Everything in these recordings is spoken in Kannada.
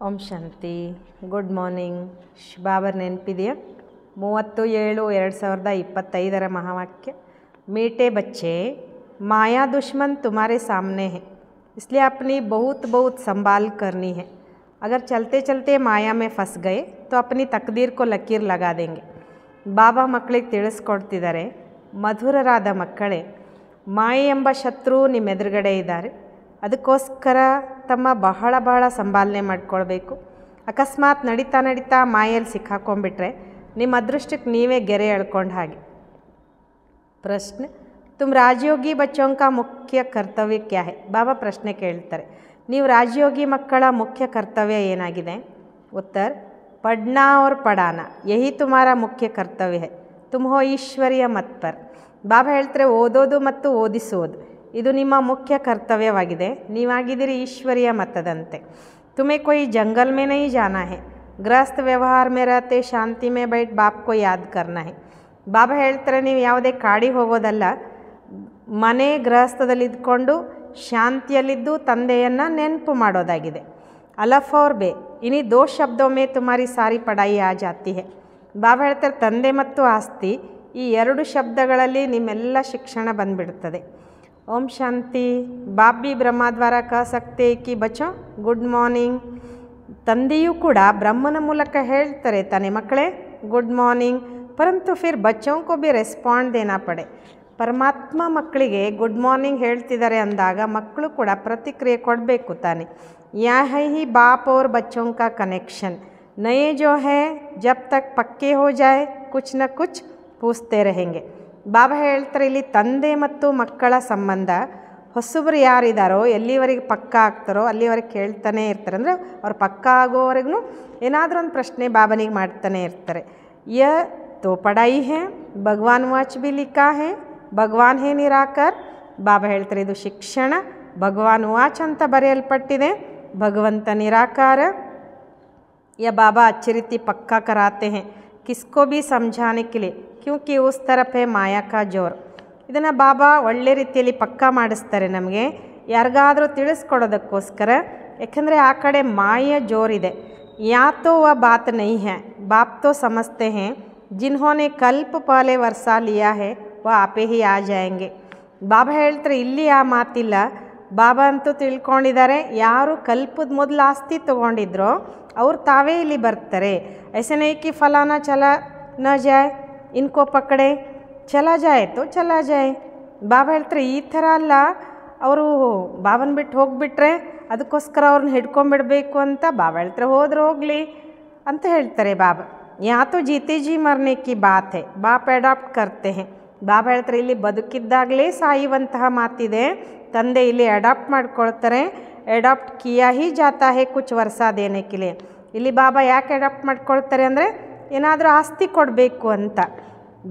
ಓಂ ಶಾಂತಿ. Good morning. ಬಾಬರ್ ನೆನಪಿದೆಯಾ? 30/7/2025 महावाक्य, मीठे बच्चे माया दुश्मन तुम्हारे सामने है, इसलिए अपनी बहुत संभाल करनी है. अगर चलते चलते माया में फंस गए तो अपनी तकदीर को लकीर लगा देंगे. ಬಾಬಾ ಮಕ್ಕಳಿಗೆ ತಿಳಿಸ್ಕೊಡ್ತಿದ್ದಾರೆ, ಮಧುರರಾದ ಮಕ್ಕಳೇ, ಮಾಯೆ ಎಂಬ ಶತ್ರು ನಿಮ್ಮ ಎದುರುಗಡೆ ಇದ್ದಾರೆ. ಅದಕ್ಕೋಸ್ಕರ ತಮ್ಮ ಬಹಳ ಸಂಭಾಲನೆ ಮಾಡ್ಕೊಳ್ಬೇಕು. ಅಕಸ್ಮಾತ್ ನಡೀತಾ ಮಾಯಲ್ಲಿ ಸಿಕ್ಕಾಕೊಂಡ್ಬಿಟ್ರೆ ನಿಮ್ಮ ಅದೃಷ್ಟಕ್ಕೆ ನೀವೇ ಗೆರೆ ಎಳ್ಕೊಂಡು ಹಾಗೆ. ಪ್ರಶ್ನೆ, ತುಮ್ ರಾಜಯೋಗಿ ಬಚ್ಚೋं का ಮುಖ್ಯ ಕರ್ತವ್ಯ ಕ್ಯಾ ಹೈ? ಬಾಬಾ ಪ್ರಶ್ನೆ ಕೇಳ್ತಾರೆ, ನೀವು ರಾಜಯೋಗಿ ಮಕ್ಕಳ ಮುಖ್ಯ ಕರ್ತವ್ಯ ಏನಾಗಿದೆ? ಉತ್ತರ, पढ़ना और पढ़ाना यही तुम्हारा मुख्य कर्तव्य है, तुम हो ಈಶ್ವರ್ಯ ಮತ್ ಪರ್. ಬಾಬಾ ಹೇಳ್ತಾರೆ, ಓದೋದು ಮತ್ತು ಓದಿಸೋದು ಇದು ನಿಮ್ಮ ಮುಖ್ಯ ಕರ್ತವ್ಯವಾಗಿದೆ. ನೀವಾಗಿದ್ದೀರಿ ಈಶ್ವರ್ಯ ಮತದಂತೆ. तुम्हें कोई जंगल में नहीं जाना है, गृहस्थ व्यवहार में रहते शांति में बैठ बाप को याद करना है. ಬಾಬಾ ಹೇಳ್ತಾರೆ, ನೀವು ಯಾವುದೇ ಕಾಡಿಗೆ ಹೋಗೋದಲ್ಲ, ಮನೆ ಗೃಹಸ್ಥದಲ್ಲಿ ಇದ್ಕೊಂಡು ಶಾಂತಿಯಲ್ಲಿದ್ದು ತಂದೆಯನ್ನು ನೆನಪು ಮಾಡೋದಾಗಿದೆ. अलफ और बे इन्हीं 2 शब्दों में तुम्हारी सारी पढ़ाई आ जाती है. ಬಾಬಾ ಹೇಳ್ತಾರೆ, ತಂದೆ ಮತ್ತು ಆಸ್ತಿ ಈ 2 ಶಬ್ದಗಳಲ್ಲಿ ನಿಮ್ಮೆಲ್ಲ ಶಿಕ್ಷಣ ಬಂದುಬಿಡ್ತದೆ. ಓಂ ಶಾಂತಿ. ಬಾಪ್ ಬಿ ಬ್ರಹ್ಮ ದ್ವಾರ ಕಹ ಸಕ್ತೆ ಕಿ ಬಚ್ಚೋ ಗುಡ್ ಮಾರ್ನಿಂಗ್. ತಂದೆಯೂ ಕೂಡ ಬ್ರಹ್ಮನ ಮೂಲಕ ಹೇಳ್ತಾರೆ, ತಾನೆ ಮಕ್ಕಳೇ ಗುಡ್ ಮಾರ್ನಿಂಗ್. ಪರಂತು ಫಿರ್ ಬಚ್ಚೋं को भी ರೆಸ್ಪಾಂಡ್ ದೇನಾ ಪಡೆ. ಪರಮಾತ್ಮ ಮಕ್ಕಳಿಗೆ ಗುಡ್ ಮಾರ್ನಿಂಗ್ ಹೇಳ್ತಿದ್ದಾರೆ ಅಂದಾಗ ಮಕ್ಕಳು ಕೂಡ ಪ್ರತಿಕ್ರಿಯೆ ಕೊಡಬೇಕು ತಾನೆ. यह है ही बाप और बच्चों का कनेक्शन. नए जो है जब तक पक्के हो जाए कुछ न कुछ पूछते रहेंगे. ಬಾಬಾ ಹೇಳ್ತಾರೆ, ಇಲ್ಲಿ ತಂದೆ ಮತ್ತು ಮಕ್ಕಳ ಸಂಬಂಧ ಹೊಸಬರು ಯಾರಿದ್ದಾರೋ ಎಲ್ಲಿವರೆಗೆ ಪಕ್ಕ ಆಗ್ತಾರೋ ಅಲ್ಲಿವರೆಗೆ ಕೇಳ್ತಾನೆ ಇರ್ತಾರೆ. ಅಂದರೆ ಅವ್ರು ಪಕ್ಕ ಆಗೋವರೆಗೂ ಏನಾದರೂ ಒಂದು ಪ್ರಶ್ನೆ ಬಾಬನಿಗೆ ಮಾಡ್ತಾನೆ ಇರ್ತಾರೆ. ಯ ತೋ ಪಢಾಯಿ ಹೇ ಭಗವಾನ್ ವಾಚ್ ಬಿ ಲಿಖಾ ಹೇ ಭಗವಾನ್ ಹೇ ನಿರಾಕರ್. ಬಾಬಾ ಹೇಳ್ತಾರೆ, ಇದು ಶಿಕ್ಷಣ, ಭಗವಾನ್ ವಾಚ್ ಅಂತ ಬರೆಯಲ್ಪಟ್ಟಿದೆ, भगवंत निराकार. यह बाबा अच्छी रीति पक्का कराते हैं किसको भी समझाने के लिए, क्योंकि उस तरफ है माया का जोर. ಇದನ್ನು ಬಾಬಾ ಒಳ್ಳೆ ರೀತಿಯಲ್ಲಿ ಪಕ್ಕಾ ಮಾಡಿಸ್ತಾರೆ ನಮಗೆ, ಯಾರಿಗಾದರೂ ತಿಳಿಸ್ಕೊಡೋದಕ್ಕೋಸ್ಕರ. ಯಾಕೆಂದರೆ ಆ ಕಡೆ ಮಾಯ ಜೋರಿದೆ. ಯಾ ತೋ ವ ಬಾತ್ ನಹೀ ಹೈ, ಬಾಪ್ ತೋ ಸಮಜ್ತೆ ಹೈ ಜಿನ್ಹೋನೆ ಕಲ್ಪ ಪಹಲೆ ವರ್ಸಾ ಲಿಯಾ ಹೈ ವ ಆಪೇ ಹಿ ಆ ಜಾಯೆಂಗೆ. ಬಾಬಾ ಹೇಳ್ತಾರೆ, ಇಲ್ಲಿ ಆ ಮಾತಿಲ್ಲ. ಬಾಬಾ ಅಂತೂ ತಿಳ್ಕೊಂಡಿದ್ದಾರೆ, ಯಾರು ಕಲ್ಪದ ಮೊದಲು ಆಸ್ತಿ ತೊಗೊಂಡಿದ್ರೋ ಅವ್ರು ತಾವೇ ಇಲ್ಲಿ ಬರ್ತಾರೆ. ಐಸೆ ನಹೀ ಕಿ ಫಲಾನ ಚಲ ನ ಜಾಯ್ ಇನ್ಕೋ ಪಕಡೆ ಚಲಾ ಜಾಯ್ ತೋ ಚಲಾ ಜಾಯ್. ಬಾಬಾ ಹೇಳ್ತಾರೆ, ಈ ಥರ ಅಲ್ಲ, ಅವರು ಬಾಬನ ಬಿಟ್ಟು ಹೋಗಿಬಿಟ್ರೆ ಅದಕ್ಕೋಸ್ಕರ ಅವ್ರನ್ನ ಹಿಡ್ಕೊಂಬಿಡ್ಬೇಕು ಅಂತ. ಬಾಬಾ ಹೇಳ್ತಾರೆ, ಹೋದ್ರೆ ಹೋಗಲಿ ಅಂತ ಹೇಳ್ತಾರೆ ಬಾಬಾ. ಯಾ ತೋ ಜೀತೆ ಜಿ ಮರ್ನೆ ಕಿ Baat high, Baap adapt ಕರ್ತೆ high. ಬಾಬಾ ಹೇಳ್ತಾರೆ, ಇಲ್ಲಿ ಬದುಕಿದ್ದಾಗಲೇ ಸಾಯುವಂತಹ ಮಾತಿದೆ, ತಂದೆ ಇಲ್ಲಿ ಅಡಾಪ್ಟ್ ಮಾಡ್ಕೊಳ್ತಾರೆ. ಅಡಾಪ್ಟ್ ಕಿಯಾ ಹಿ ಜಾತಾ ಹೇ ಕುಚ್ ವರ್ಷ ದೇನೆ ಕೆ ಲಿಯೆ. ಇಲ್ಲಿ ಬಾಬಾ ಯಾಕೆ ಅಡಾಪ್ಟ್ ಮಾಡ್ಕೊಳ್ತಾರೆ ಅಂದರೆ ಏನಾದರೂ ಆಸ್ತಿ ಕೊಡಬೇಕು ಅಂತ.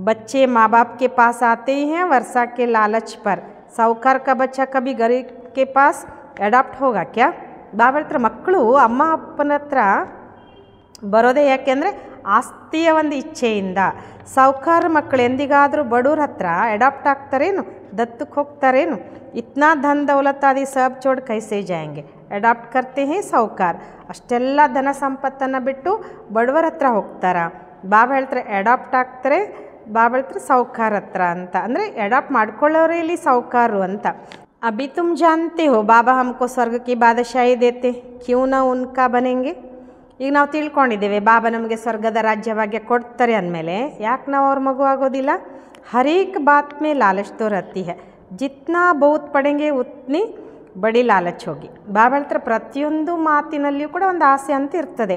ಬಚ್ಚೆ ಮಾ ಬಾಪ್ ಕೆ ಪಾಸ್ ಆತೆ ಹಿ ಹೈ ವರ್ಷಾ ಕೆ ಲಾಲಚ್ ಪರ್, ಸಾಹುಕಾರ ಕಾ ಬಚ್ಚಾ ಕಭಿ ಗರೀಬ್ ಕೆ ಪಾಸ್ ಅಡಾಪ್ಟ್ ಹೋಗಾ ಕ್ಯಾ? ಬಾಬಾ ಹೇಳ್ತಾರೆ, ಮಕ್ಕಳು ಅಮ್ಮ ಅಪ್ಪನ ಹತ್ರ ಬರೋದೇ ಯಾಕೆ ಅಂದರೆ ಆಸ್ತಿಯ ಒಂದು ಇಚ್ಛೆಯಿಂದ. ಸಾಹುಕಾರ ಮಕ್ಕಳು ಎಂದಿಗಾದರೂ ಬಡವ್ರ ಹತ್ರ ಅಡಾಪ್ಟ್ ಆಗ್ತಾರೇನು, ದತ್ತಕ್ಕೆ ಹೋಗ್ತಾರೇನು? ಇತ್ನಾ ಧನ್ ದೌಲತಾದಿ ಸಬ್ ಚೋಡ್ ಕೈಸೆ ಜಾಯಂಗೆ, ಅಡಾಪ್ಟ್ ಕರ್ತೆ ಹೇ ಸಾಹುಕಾರ. ಅಷ್ಟೆಲ್ಲ ಧನ ಸಂಪತ್ತನ್ನು ಬಿಟ್ಟು ಬಡವರ ಹತ್ರ ಹೋಗ್ತಾರ? ಬಾಬಾ ಹೇಳ್ತಾರೆ, ಅಡಾಪ್ಟ್ ಆಗ್ತಾರೆ. ಬಾಬಾ ಹೇಳ್ತಾರೆ ಸಾಹುಕಾರ ಹತ್ರ ಅಂತ, ಅಂದರೆ ಅಡಾಪ್ಟ್ ಮಾಡ್ಕೊಳ್ಳೋರೇ ಇಲ್ಲಿ ಸಾಹುಕಾರರು ಅಂತ. ಅಭಿ ತುಮ್ ಜಾನ್ತೆ ಹೋ ಬಾಬಾ ಹಮ್ಕೋ ಸ್ವರ್ಗ ಕಿ ಬಾದಶಾಹಿ ದೇತೆ, ಕ್ಯೂ ನಾ ಉನ್ಕಾ ಬನೆಂಗೆ. ಈಗ ನಾವು ತಿಳ್ಕೊಂಡಿದ್ದೇವೆ ಬಾಬಾ ನಮಗೆ ಸ್ವರ್ಗದ ರಾಜ್ಯಭಾಗ್ಯ ಕೊಡ್ತಾರೆ ಅಂದಮೇಲೆ ಯಾಕೆ ನಾವು ಅವ್ರ ಮಗು ಆಗೋದಿಲ್ಲ? ಹರೇಕ್ ಬಾತ್ ಮೇ ಲಾಲಚ್ ತೋ ರಹತಿ ಹೈ, ಜಿತ್ನಾ ಬಹುತ್ ಪಡೆಂಗೆ ಉತ್ನಿ ಬಡಿ ಲಾಲಚ್ ಹೋಗಿ. ಬಾಬಾ ಹೇಳ್ತಾರೆ, ಪ್ರತಿಯೊಂದು ಮಾತಿನಲ್ಲಿಯೂ ಕೂಡ ಒಂದು ಆಸೆ ಅಂತ ಇರ್ತದೆ.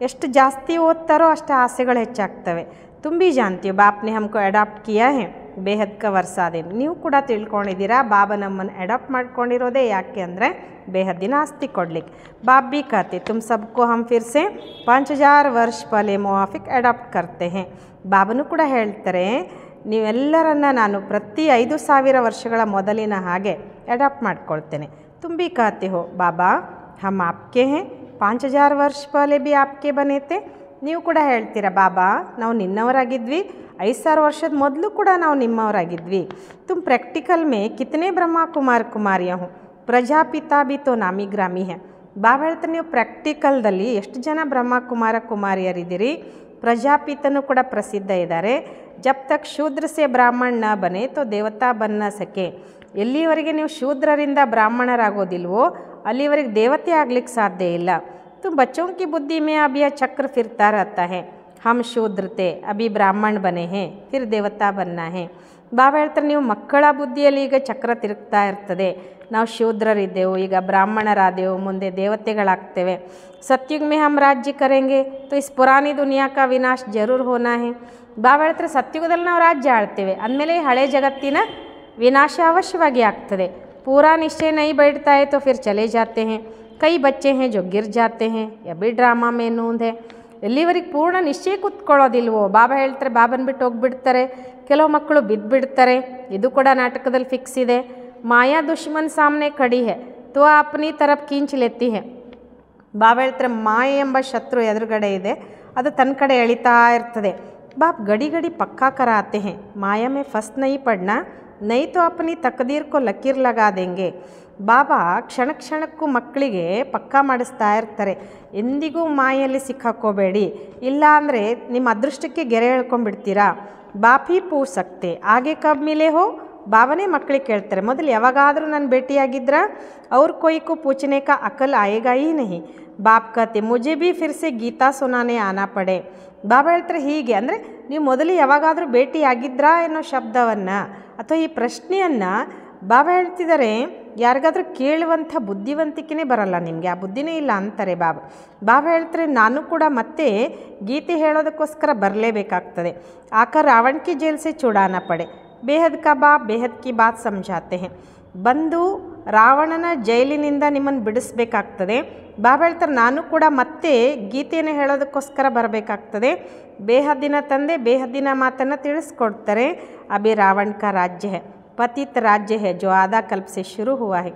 ಎಷ್ಟು ಜಾಸ್ತಿ ಓದ್ತಾರೋ ಅಷ್ಟು ಆಸೆಗಳು ಹೆಚ್ಚಾಗ್ತವೆ. ತುಂಬಿ ಜಾನ್ತೀವಿ ಬಾಪ್ನೆ ಹಮ್ಕೋ ಅಡಾಪ್ಟ್ ಕಿಯಾ ಹೇ ಬೇಹದ್ ಕ ವರ್ಷಾದೇನು. ನೀವು ಕೂಡ ತಿಳ್ಕೊಂಡಿದ್ದೀರಾ, ಬಾಬಾ ನಮ್ಮನ್ನು ಅಡಾಪ್ಟ್ ಮಾಡ್ಕೊಂಡಿರೋದೇ ಯಾಕೆ ಅಂದರೆ ಬೇಹದ್ದಿನ ಆಸ್ತಿ ಕೊಡ್ಲಿಕ್ಕೆ. ಬಾಪ್ ಬಿ ಕಹತೆ ತುಮ್ ಸಬ್ಕೋ ಹಮ್ ಫಿರ್ ಸೆ 5000 ವರ್ಷ ಪಹಲೆ ಮುವಾಫಿಕ್ ಅಡಾಪ್ಟ್ ಕರ್ತೆ ಹೇ. ಬಾಬನು ಕೂಡ ಹೇಳ್ತಾರೆ, ನೀವೆಲ್ಲರನ್ನ ನಾನು ಪ್ರತಿ 5000 ವರ್ಷಗಳ ಮೊದಲಿನ ಹಾಗೆ ಅಡಾಪ್ಟ್ ಮಾಡ್ಕೊಳ್ತೇನೆ. ತುಂಬಿ ಕಹತೆ ಹೋ ಬಾಬಾ ಹಮ್ ಆಪ್ಕೆ ಹೇ 5000 ವರ್ಷ ಪಹಲೆ ಬಿ ಆಪ್ಕೆ ಬನೇತೆ. ನೀವು ಕೂಡ ಹೇಳ್ತೀರಾ, ಬಾಬಾ ನಾವು ನಿನ್ನವರಾಗಿದ್ವಿ, 5000 ವರ್ಷದ ಮೊದಲು ಕೂಡ ನಾವು ನಿಮ್ಮವರಾಗಿದ್ವಿ. ತುಮ್ ಪ್ರಾಕ್ಟಿಕಲ್ ಮೇ ಕಿತನೆ ಬ್ರಹ್ಮ ಕುಮಾರ್ ಕುಮಾರಿಯಾ ಹೋ, ಪ್ರಜಾಪಿತಾ ಬಿ ತೋ ನಾಮಿ ಗ್ರಾಮಿ ಹೇ. ಬಾಬಾ ಹೇಳ್ತಾರೆ ನೀವು ಪ್ರಾಕ್ಟಿಕಲ್ದಲ್ಲಿ ಎಷ್ಟು ಜನ ಬ್ರಹ್ಮ ಕುಮಾರ ಕುಮಾರಿಯರಿದ್ದೀರಿ, ಪ್ರಜಾಪಿತನೂ ಕೂಡ ಪ್ರಸಿದ್ಧ ಇದ್ದಾರೆ. ಜಬ್ ತಕ್ ಶೂದ್ರ ಸೆ ಬ್ರಾಹ್ಮಣ ನ ಬನೆ ತೋ ದೇವತಾ ಬನ್ನ ಸಕೆ. ಎಲ್ಲಿವರೆಗೆ ನೀವು ಶೂದ್ರರಿಂದ ಬ್ರಾಹ್ಮಣರಾಗೋದಿಲ್ವೋ ಅಲ್ಲಿವರೆಗೆ ದೇವತೆ ಆಗ್ಲಿಕ್ಕೆ ಸಾಧ್ಯ ಇಲ್ಲ. तो बच्चों की बुद्धि में अब यह चक्र फिरता रहता है, हम शूद्र थे अभी ब्राह्मण बने हैं फिर देवता बनना है. ಬಾಬಾ ಹೇಳ್ತಾರೆ ನೀವು ಮಕ್ಕಳ ಬುದ್ಧಿಯಲ್ಲಿ ಈಗ ಚಕ್ರ ತಿರುಗ್ತಾ ಇರ್ತದೆ. ನಾವು ಶೂದ್ರರಿದ್ದೆವು, ಈಗ ಬ್ರಾಹ್ಮಣರಾದೆವು, ಮುಂದೆ ದೇವತೆಗಳಾಗ್ತೇವೆ. सतयुग में हम राज्य करेंगे तो इस पुरानी दुनिया का विनाश जरूर होना है. ಬಾಬಾ ಹೇಳ್ತಾರೆ ಸತ್ಯುಗದಲ್ಲಿ ನಾವು ರಾಜ್ಯ ಆಳ್ತೇವೆ ಅಂದಮೇಲೆ ಹಳೆ ಜಗತ್ತಿನ ವಿನಾಶ ಅವಶ್ಯವಾಗಿ ಆಗ್ತದೆ. पूरा निश्चय नहीं बैठता है तो फिर चले जाते हैं. कई बच्चे हैं जो गिर जाते हैं, यह भी ड्रामा में नूंद है. ಎಲ್ಲಿವರೆಗೆ ಪೂರ್ಣ ನಿಶ್ಚಯ ಕೂತ್ಕೊಳ್ಳೋದಿಲ್ವೋ ಬಾಬಾ ಹೇಳ್ತಾರೆ ಬಾಬನ ಬಿಟ್ಟು ಹೋಗಿಬಿಡ್ತಾರೆ, ಕೆಲವು ಮಕ್ಕಳು ಬಿದ್ದುಬಿಡ್ತಾರೆ. ಇದು ಕೂಡ ನಾಟಕದಲ್ಲಿ ಫಿಕ್ಸ್ ಇದೆ. ಮಾಯಾ ದುಶ್ಮನ್ ಸಾಮನೆ ಖಡಿ ಹೈ ತೋ ಅಪ್ನಿ ತರಫ್ ಕೀಂಚ್ ಲೇತಿ ಹೈ. ಬಾಬಾ ಹೇಳ್ತಾರೆ ಮಾಯೆ ಎಂಬ ಶತ್ರು ಎದುರುಗಡೆ ಇದೆ, ಅದು ತನ್ನ ಕಡೆ ಎಳಿತಾ ಇರ್ತದೆ. ಬಾಪ್ ಗಡಿ ಗಡಿ ಪಕ್ಕಾ ಕರಾತೆ ಹೈ, ಮಾಯಾ ಮೇ ಫಸ್ ನಹೀ ಪಡ್ನಾ ನಹೀ ತೋ ಅಪ್ನಿ ತಕದೀರ್ ಕೋ ಲಕೀರ್ ಲಗಾ ದೇಂಗೆ. ಬಾಬಾ ಕ್ಷಣ ಕ್ಷಣಕ್ಕೂ ಮಕ್ಕಳಿಗೆ ಪಕ್ಕಾ ಮಾಡಿಸ್ತಾ ಇರ್ತಾರೆ, ಎಂದಿಗೂ ಮಾಯಲ್ಲಿ ಸಿಕ್ಕಾಕೋಬೇಡಿ, ಇಲ್ಲ ಅಂದರೆ ನಿಮ್ಮ ಅದೃಷ್ಟಕ್ಕೆ ಗೆರೆ ಹೇಳ್ಕೊಂಡ್ಬಿಡ್ತೀರಾ. ಬಾಪಿ ಪೂಸಕ್ತೆ ಆಗೆ ಕಬ್ ಮಿಲೆ ಹೋ. ಬಾಬನೇ ಮಕ್ಕಳಿಗೆ ಕೇಳ್ತಾರೆ ಮೊದಲು ಯಾವಾಗಾದರೂ ನಾನು ಭೇಟಿಯಾಗಿದ್ರಾ. ಅವ್ರ ಕೊಯ್ಕು ಪೂಚನೆ ಕಾ ಅಕಲ್ ಆಯೇಗಾ ಹಿ ನಹಿ. ಬಾಪ್ ಕತೆ ಮುಜೆ ಭೀ ಫಿರ್ಸೆ ಗೀತಾ ಸುನಾನೆ ಆನಾ ಪಡೆ. ಬಾಬಾ ಹೇಳ್ತಾರೆ ಹೀಗೆ ಅಂದರೆ ನೀವು ಮೊದಲು ಯಾವಾಗಾದರೂ ಭೇಟಿಯಾಗಿದ್ರಾ ಅನ್ನೋ ಶಬ್ದವನ್ನು ಅಥವಾ ಈ ಪ್ರಶ್ನೆಯನ್ನು ಬಾಬಾ ಹೇಳ್ತಿದ್ದಾರೆ. ಯಾರಿಗಾದ್ರೂ ಕೇಳುವಂಥ ಬುದ್ಧಿವಂತಿಕೆನೇ ಬರಲ್ಲ ನಿಮಗೆ, ಆ ಬುದ್ಧಿನೇ ಇಲ್ಲ ಅಂತಾರೆ ಬಾಬಾ. ಬಾಬಾ ಹೇಳ್ತಾರೆ ನಾನು ಕೂಡ ಮತ್ತೆ ಗೀತೆ ಹೇಳೋದಕ್ಕೋಸ್ಕರ ಬರಲೇಬೇಕಾಗ್ತದೆ. ಆಕರ್ ರಾವಣ ಕಿ ಜೈಲ್ ಸೆ ಚುಡಾನ ಪಡೆ. ಬೇಹದ್ ಕಾ ಬಾಪ್ ಬೇಹದ್ ಕಿ ಬಾತ್ ಸಮझाते हैं. ಬಂದು ರಾವಣನ ಜೈಲಿನಿಂದ ನಿಮ್ಮನ್ನು ಬಿಡಿಸ್ಬೇಕಾಗ್ತದೆ. ಬಾಬಾ ಹೇಳ್ತಾರೆ ನಾನು ಕೂಡ ಮತ್ತೆ ಗೀತೆಯನ್ನು ಹೇಳೋದಕ್ಕೋಸ್ಕರ ಬರಬೇಕಾಗ್ತದೆ. ಬೇಹದ್ದಿನ ತಂದೆ ಬೇಹದ್ದಿನ ಮಾತನ್ನು ತಿಳಿಸ್ಕೊಡ್ತಾರೆ. ಅಭಿ ರಾವಣ ಕಾ ರಾಜ್ಯ ಹೈ, ಪತಿತ ರಾಜ್ಯ ಹೈ ಜೋ ಆಧಾ ಕಲ್ಪ ಸೆ ಶುರು ಹುವಾ ಹೈ.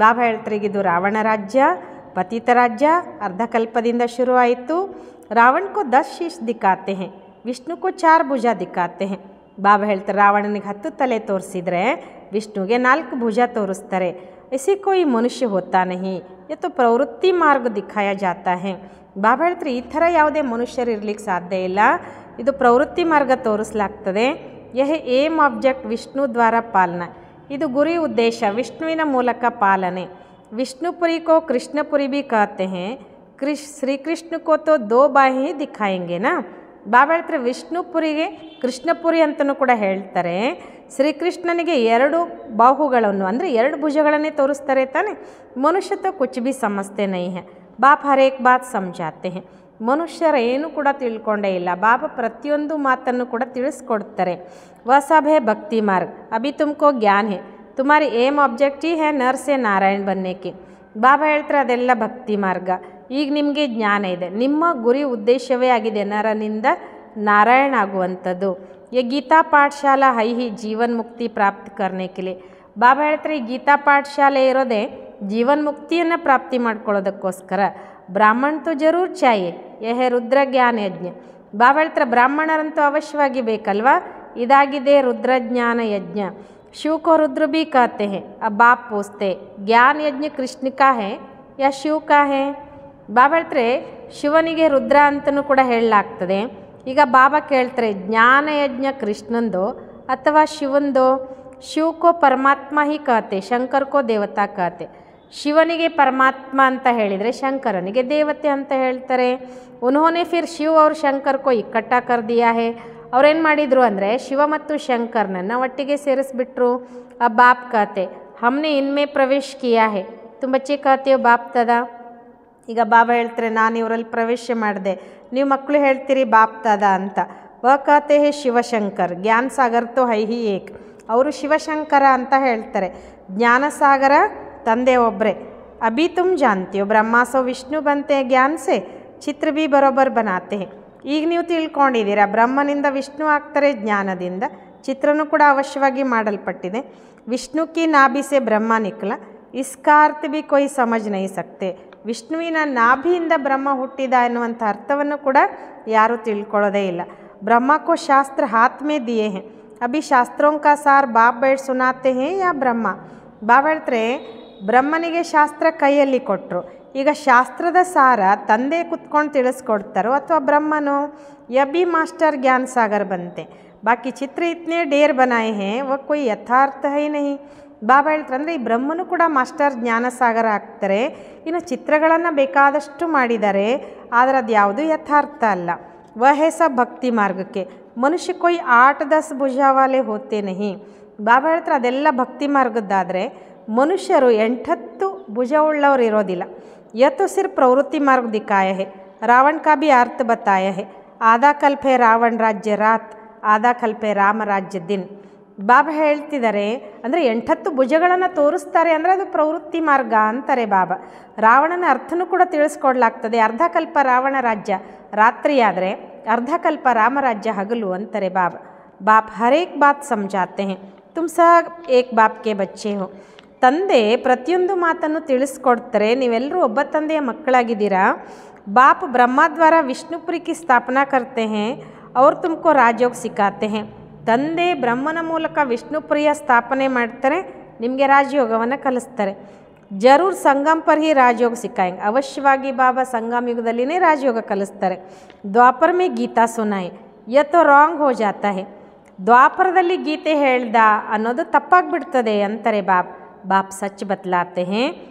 ಬಾಬಾ ಹೇಳ್ತಾರೆ ಇದು ರಾವಣ ರಾಜ್ಯ, ಪತಿತ ರಾಜ್ಯ ಅರ್ಧ ಕಲ್ಪದಿಂದ ಶುರುವಾಯಿತು. ರಾವಣ ಕೋ 10 ಶೀಶ್ ದಿಕ್ಕಾತೆ ಹೈ, ವಿಷ್ಣು ಕೋ 4 ಭುಜ ದಿಕ್ಕಾತೆ ಹೈ. ಬಾಬಾ ಹೇಳ್ತಾರೆ ರಾವಣನಿಗೆ 10 ತಲೆ ತೋರಿಸಿದರೆ ವಿಷ್ಣುಗೆ 4 ಭುಜ ತೋರಿಸ್ತಾರೆ. ऐसे कोई ಮನುಷ್ಯ ಹೋತಾ ನಹಿ, ये तो ಪ್ರವೃತ್ತಿ ಮಾರ್ಗ ದಿಖಾಯಾ ಜಾತಾ ಹೈ. ಬಾಬಾ ಹೇಳ್ತಾರೆ ಈ ಥರ ಯಾವುದೇ ಮನುಷ್ಯರು ಇರಲಿಕ್ಕೆ ಸಾಧ್ಯ ಇಲ್ಲ, ಇದು ಪ್ರವೃತ್ತಿ ಮಾರ್ಗ ತೋರಿಸಲಾಗ್ತದೆ. यह एम ऑब्जेक्ट विष्णु द्वारा पालना, ಇದು ಗುರಿ ಉದ್ದೇಶ ವಿಷ್ಣುವಿನ ಮೂಲಕ ಪಾಲನೆ. विष्णुपुरी को कृष्णपुरी भी कहते हैं. श्री कृष्ण को तो 2 बाहें ही दिखाएंगे ना. ಬಾಬಾ ಹೇಳ್ತಾರೆ ವಿಷ್ಣುಪುರಿಗೆ ಕೃಷ್ಣಪುರಿ ಅಂತಲೂ ಕೂಡ ಹೇಳ್ತಾರೆ. ಶ್ರೀಕೃಷ್ಣನಿಗೆ 2 ಬಾಹುಗಳನ್ನು ಅಂದರೆ 2 ಭುಜಗಳನ್ನೇ ತೋರಿಸ್ತಾರೆ ತಾನೆ. ಮನುಷ್ಯ ತೋ ಕುಚ್ ಭಿ ಸಮಜ್ತೆ ನಹೀ ಹೈ, ಬಾಪ್ ಹರ್ ಏಕ್ ಬಾತ್ ಸಮझाते हैं. ಮನುಷ್ಯರ ಏನು ಕೂಡ ತಿಳ್ಕೊಂಡೇ ಇಲ್ಲ, ಬಾಬಾ ಪ್ರತಿಯೊಂದು ಮಾತನ್ನು ಕೂಡ ತಿಳಿಸ್ಕೊಡ್ತಾರೆ. वह सब है भक्ति मार्ग, अभी तुमको ज्ञान है, तुम्हारी एम ऑब्जेक्ट ही है नर से नारायण बनने की. ಬಾಬಾ ಹೇಳ್ತಾರೆ ಅದೆಲ್ಲ ಭಕ್ತಿ ಮಾರ್ಗ, ಈಗ ನಿಮಗೆ ಜ್ಞಾನ ಇದೆ, ನಿಮ್ಮ ಗುರಿ ಉದ್ದೇಶವೇ ಆಗಿದೆ ನರನಿಂದ ನಾರಾಯಣ ಆಗುವಂಥದ್ದು. ये ಗೀತಾ ಪಾಠಶಾಲಾ ಹೈ ಹಿ ಜೀವನ್ ಮುಕ್ತಿ ಪ್ರಾಪ್ತ ಕರ್ನೆ ಕೆ ಲಿಯೆ. ಬಾಬಾ ಹೇಳ್ತಾರೆ ಈ ಗೀತಾ ಪಾಠಶಾಲೆ ಇರೋದೇ ಜೀವನ್ ಮುಕ್ತಿಯನ್ನು ಪ್ರಾಪ್ತಿ ಮಾಡ್ಕೊಳ್ಳೋದಕ್ಕೋಸ್ಕರ. ಬ್ರಾಹ್ಮಣ ತೋ ಜರೂರ್ ಚಾಹಿಯೆ, ಯಹ ರುದ್ರ ಜ್ಞಾನ ಯಜ್ಞ. ಬಾಬಾ ಹೇಳ್ತಾರೆ ಬ್ರಾಹ್ಮಣರಂತೂ ಅವಶ್ಯವಾಗಿ ಬೇಕಲ್ವಾ, ಇದಾಗಿದೆ ರುದ್ರಜ್ಞಾನ ಯಜ್ಞ. शिव को रुद्र भी कहते हैं. अब बाप पूछते ज्ञान यज्ञ कृष्ण का है या शिव का है. ಬಾಬಾ ಹೇಳ್ತಾರೆ ಶಿವನಿಗೆ ರುದ್ರ ಅಂತಲೂ ಕೂಡ ಹೇಳಲಾಗ್ತದೆ. ಈಗ ಬಾಬಾ ಕೇಳ್ತಾರೆ ಜ್ಞಾನ ಯಜ್ಞ ಕೃಷ್ಣಂದೋ ಅಥವಾ ಶಿವಂದೋ. ಶಿವ್ ಕೋ ಪರಮಾತ್ಮ ಹಿ ಕಹತೆ, ಶಂಕರ್ ಕೋ ದೇವತಾ ಕಹತೆ. ಶಿವನಿಗೆ ಪರಮಾತ್ಮ ಅಂತ ಹೇಳಿದರೆ ಶಂಕರನಿಗೆ ದೇವತೆ ಅಂತ ಹೇಳ್ತಾರೆ. ಉನ್ಹೋನೆ ಫಿರ್ ಶಿವ್ ಅವ್ರ ಶಂಕರ್ ಕೋ ಇಕ್ಕಟ್ಟ ಕರ್ ದಿಯಾ ಹೇ. ಅವ್ರೇನು ಮಾಡಿದರು ಅಂದರೆ ಶಿವ ಮತ್ತು ಶಂಕರ್ನನ್ನು ಒಟ್ಟಿಗೆ ಸೇರಿಸ್ಬಿಟ್ರು. ಆ ಬಾಪ್ ಕಹತೆ ಹಮ್ನೆ ಇನ್ಮೇ ಪ್ರವೇಶ ಕಿಯಾ ಹೇ, ತುಂಬ ಬಚ್ಚೆ ಕಹತೆ ಬಾಪ್ ತದ. ಈಗ ಬಾಬಾ ಹೇಳ್ತಾರೆ ನಾನು ಇವರಲ್ಲಿ ಪ್ರವೇಶ ಮಾಡಿದೆ, ನೀವು ಮಕ್ಕಳು ಹೇಳ್ತೀರಿ ಬಾಪ್ ತದ ಅಂತ. ವ ಕಹತೆ ಹೇ ಶಿವಶಂಕರ್, ಜ್ಞಾನ ಸಾಗರ್ ತೋ ಹೈ ಹಿ ಏಕ್. ಅವರು ಶಿವಶಂಕರ ಅಂತ ಹೇಳ್ತಾರೆ, ಜ್ಞಾನಸಾಗರ ತಂದೆ ಒಬ್ಬರೇ. ಅಭಿ ತುಮ್ ಜಾನ್ತಿಯೋ ಬ್ರಹ್ಮ ಸೋ ವಿಷ್ಣು ಬಂತೆ ಜ್ಞಾನ ಸೆ, ಚಿತ್ರ ಭೀ ಬರೋಬ್ಬರ್ ಬನಾತೆ ಹೇ. ಈಗ ನೀವು ತಿಳ್ಕೊಂಡಿದ್ದೀರಾ ಬ್ರಹ್ಮನಿಂದ ವಿಷ್ಣು ಆಗ್ತಾರೆ ಜ್ಞಾನದಿಂದ, ಚಿತ್ರನೂ ಕೂಡ ಅವಶ್ಯವಾಗಿ ಮಾಡಲ್ಪಟ್ಟಿದೆ. ವಿಷ್ಣು ಕಿ ನಾಭಿ ಸೆ ಬ್ರಹ್ಮ ನಿಕ್ಲ, ಇಸ್ಕಾ ಅರ್ಥ ಭಿ ಕೊಯ್ ಸಮಜ್ ನಹೀ ಸಕ್ತೆ. ವಿಷ್ಣುವಿನ ನಾಭಿಯಿಂದ ಬ್ರಹ್ಮ ಹುಟ್ಟಿದ ಎನ್ನುವಂಥ ಅರ್ಥವನ್ನು ಕೂಡ ಯಾರೂ ತಿಳ್ಕೊಳ್ಳೋದೇ ಇಲ್ಲ. ಬ್ರಹ್ಮ ಕೋ ಶಾಸ್ತ್ರ ಹಾತ್ ಮೇ ದಿಯೇ ಹೇ, ಅಭಿ ಶಾಸ್ತ್ರೋಂ ಕಾ ಸಾರ್ ಬಾಪ್ ಬೇಡ್ ಸುನಾತೆ ಹೇ ಯಾ ಬ್ರಹ್ಮ. ಬಾಬಾ ಹೇಳ್ತಾರೆ ಬ್ರಹ್ಮನಿಗೆ ಶಾಸ್ತ್ರ ಕೈಯಲ್ಲಿ ಕೊಟ್ಟರು, ಈಗ ಶಾಸ್ತ್ರದ ಸಾರ ತಂದೆ ಕುತ್ಕೊಂಡು ತಿಳಿಸ್ಕೊಡ್ತಾರೋ ಅಥವಾ ಬ್ರಹ್ಮನೋ? ಯಬ್ಬಿ ಮಾಸ್ಟರ್ ज्ञान सागर बनते, बाकी ಚಿತ್ರ इतने ढेर बनाए हैं वो कोई यथार्थ है नहीं. ಬಾಬಾ ಹೇಳ್ತಾರೆ ಅಂದರೆ ಈ ಬ್ರಹ್ಮನು ಕೂಡ ಮಾಸ್ಟರ್ ಜ್ಞಾನಸಾಗರ ಆಗ್ತಾರೆ. ಇನ್ನು ಚಿತ್ರಗಳನ್ನು ಬೇಕಾದಷ್ಟು ಮಾಡಿದ್ದಾರೆ, ಆದರೆ ಅದು ಯಾವುದೂ ಯಥಾರ್ಥ ಅಲ್ಲ. ವಹ ಸಬ್ ಭಕ್ತಿ ಮಾರ್ಗಕ್ಕೆ ಮನುಷ್ಯ ಕೊಯ್ 8-10 ಭುಜಾವಾಲೆ ಹೋತೆ ನಹಿ. ಬಾಬಾ ಹೇಳ್ತಾರೆ ಅದೆಲ್ಲ ಭಕ್ತಿ ಮಾರ್ಗದ್ದಾದರೆ ಮನುಷ್ಯರು 8-10 ಭುಜವುಳ್ಳವರು ಇರೋದಿಲ್ಲ. ಯತ್ತು ಸಿರ್ಫ್ ಪ್ರವೃತ್ತಿ ಮಾರ್ಗ ದಿಕ್ಕಾಯ ಹೇ, ರಾವಣ ಕಾ ಭಿ ಅರ್ಥ ಬತಾಯ ಹೇ. ಆಧಾ ಕಲ್ಪ ಹೇ ರಾವಣ ರಾಜ್ಯ ರಾತ್, ಆಧಾ ಕಲ್ಪ ಹೇ ರಾಮ ರಾಜ್ಯ ದಿನ್. ಬಾಬಾ ಹೇಳ್ತಿದ್ದಾರೆ ಅಂದರೆ 8-10 ಭುಜಗಳನ್ನು ತೋರಿಸ್ತಾರೆ ಅಂದರೆ ಅದು ಪ್ರವೃತ್ತಿ ಮಾರ್ಗ ಅಂತಾರೆ ಬಾಬಾ. ರಾವಣನ ಅರ್ಥನೂ ಕೂಡ ತಿಳಿಸ್ಕೊಡ್ಲಾಗ್ತದೆ. ಅರ್ಧ ಕಲ್ಪ ರಾವಣ ರಾಜ್ಯ ರಾತ್ರಿ ಆದರೆ ಅರ್ಧ ಕಲ್ಪ ರಾಮರಾಜ್ಯ ಹಗಲು ಅಂತಾರೆ ಬಾಬಾ. ಬಾಪ್ ಹರೇಕ್ ಬಾತ್ ಸಮಜಾತೆ ಹೇ, ತುಮ್ ಸಹ ಏಕ್ ಬಾಪ್ಗೆ ಬಚ್ಚೆ ಹೋ. ತಂದೆ ಪ್ರತಿಯೊಂದು ಮಾತನ್ನು ತಿಳಿಸ್ಕೊಡ್ತಾರೆ. ನೀವೆಲ್ಲರೂ ಒಬ್ಬ ತಂದೆಯ ಮಕ್ಕಳಾಗಿದ್ದೀರಾ. ಬಾಪ್ ಬ್ರಹ್ಮದ್ವಾರ ವಿಷ್ಣುಪುರಿ ಕಿ ಸ್ಥಾಪನಾ ಕರ್ತೆ ಹೇ ಅವ್ರು ತುಮಕೋ ರಾಜಯೋಗ ಸಿಕ್ಕಾತೆ ಹೇ. ತಂದೆ ಬ್ರಹ್ಮನ ಮೂಲಕ ವಿಷ್ಣುಪ್ರಿಯ ಸ್ಥಾಪನೆ ಮಾಡ್ತಾರೆ, ನಿಮಗೆ ರಾಜಯೋಗವನ್ನು ಕಲಿಸ್ತಾರೆ. ಜರೂರ್ ಸಂಗಮ್ ಪರ್ ಹಿ ರಾಜಯೋಗ ಸಿಕ್ಕಾಯಂಗೆ, ಅವಶ್ಯವಾಗಿ ಬಾಬಾ ಸಂಗಮ್ ಯುಗದಲ್ಲಿನೇ ರಾಜಯೋಗ ಕಲಿಸ್ತಾರೆ. ದ್ವಾಪರ ಮೇ ಗೀತಾ ಸುನಾಯಿ ಯತ್ತೋ ರಾಂಗ್ ಹೋ ಜಾತಾ ಹೇ. ದ್ವಾಪರದಲ್ಲಿ ಗೀತೆ ಹೇಳ್ದ ಅನ್ನೋದು ತಪ್ಪಾಗಿಬಿಡ್ತದೆ ಅಂತಾರೆ ಬಾಪ್ ಸಚ್ ಬತ್ಲಾತೆ ಹೇ.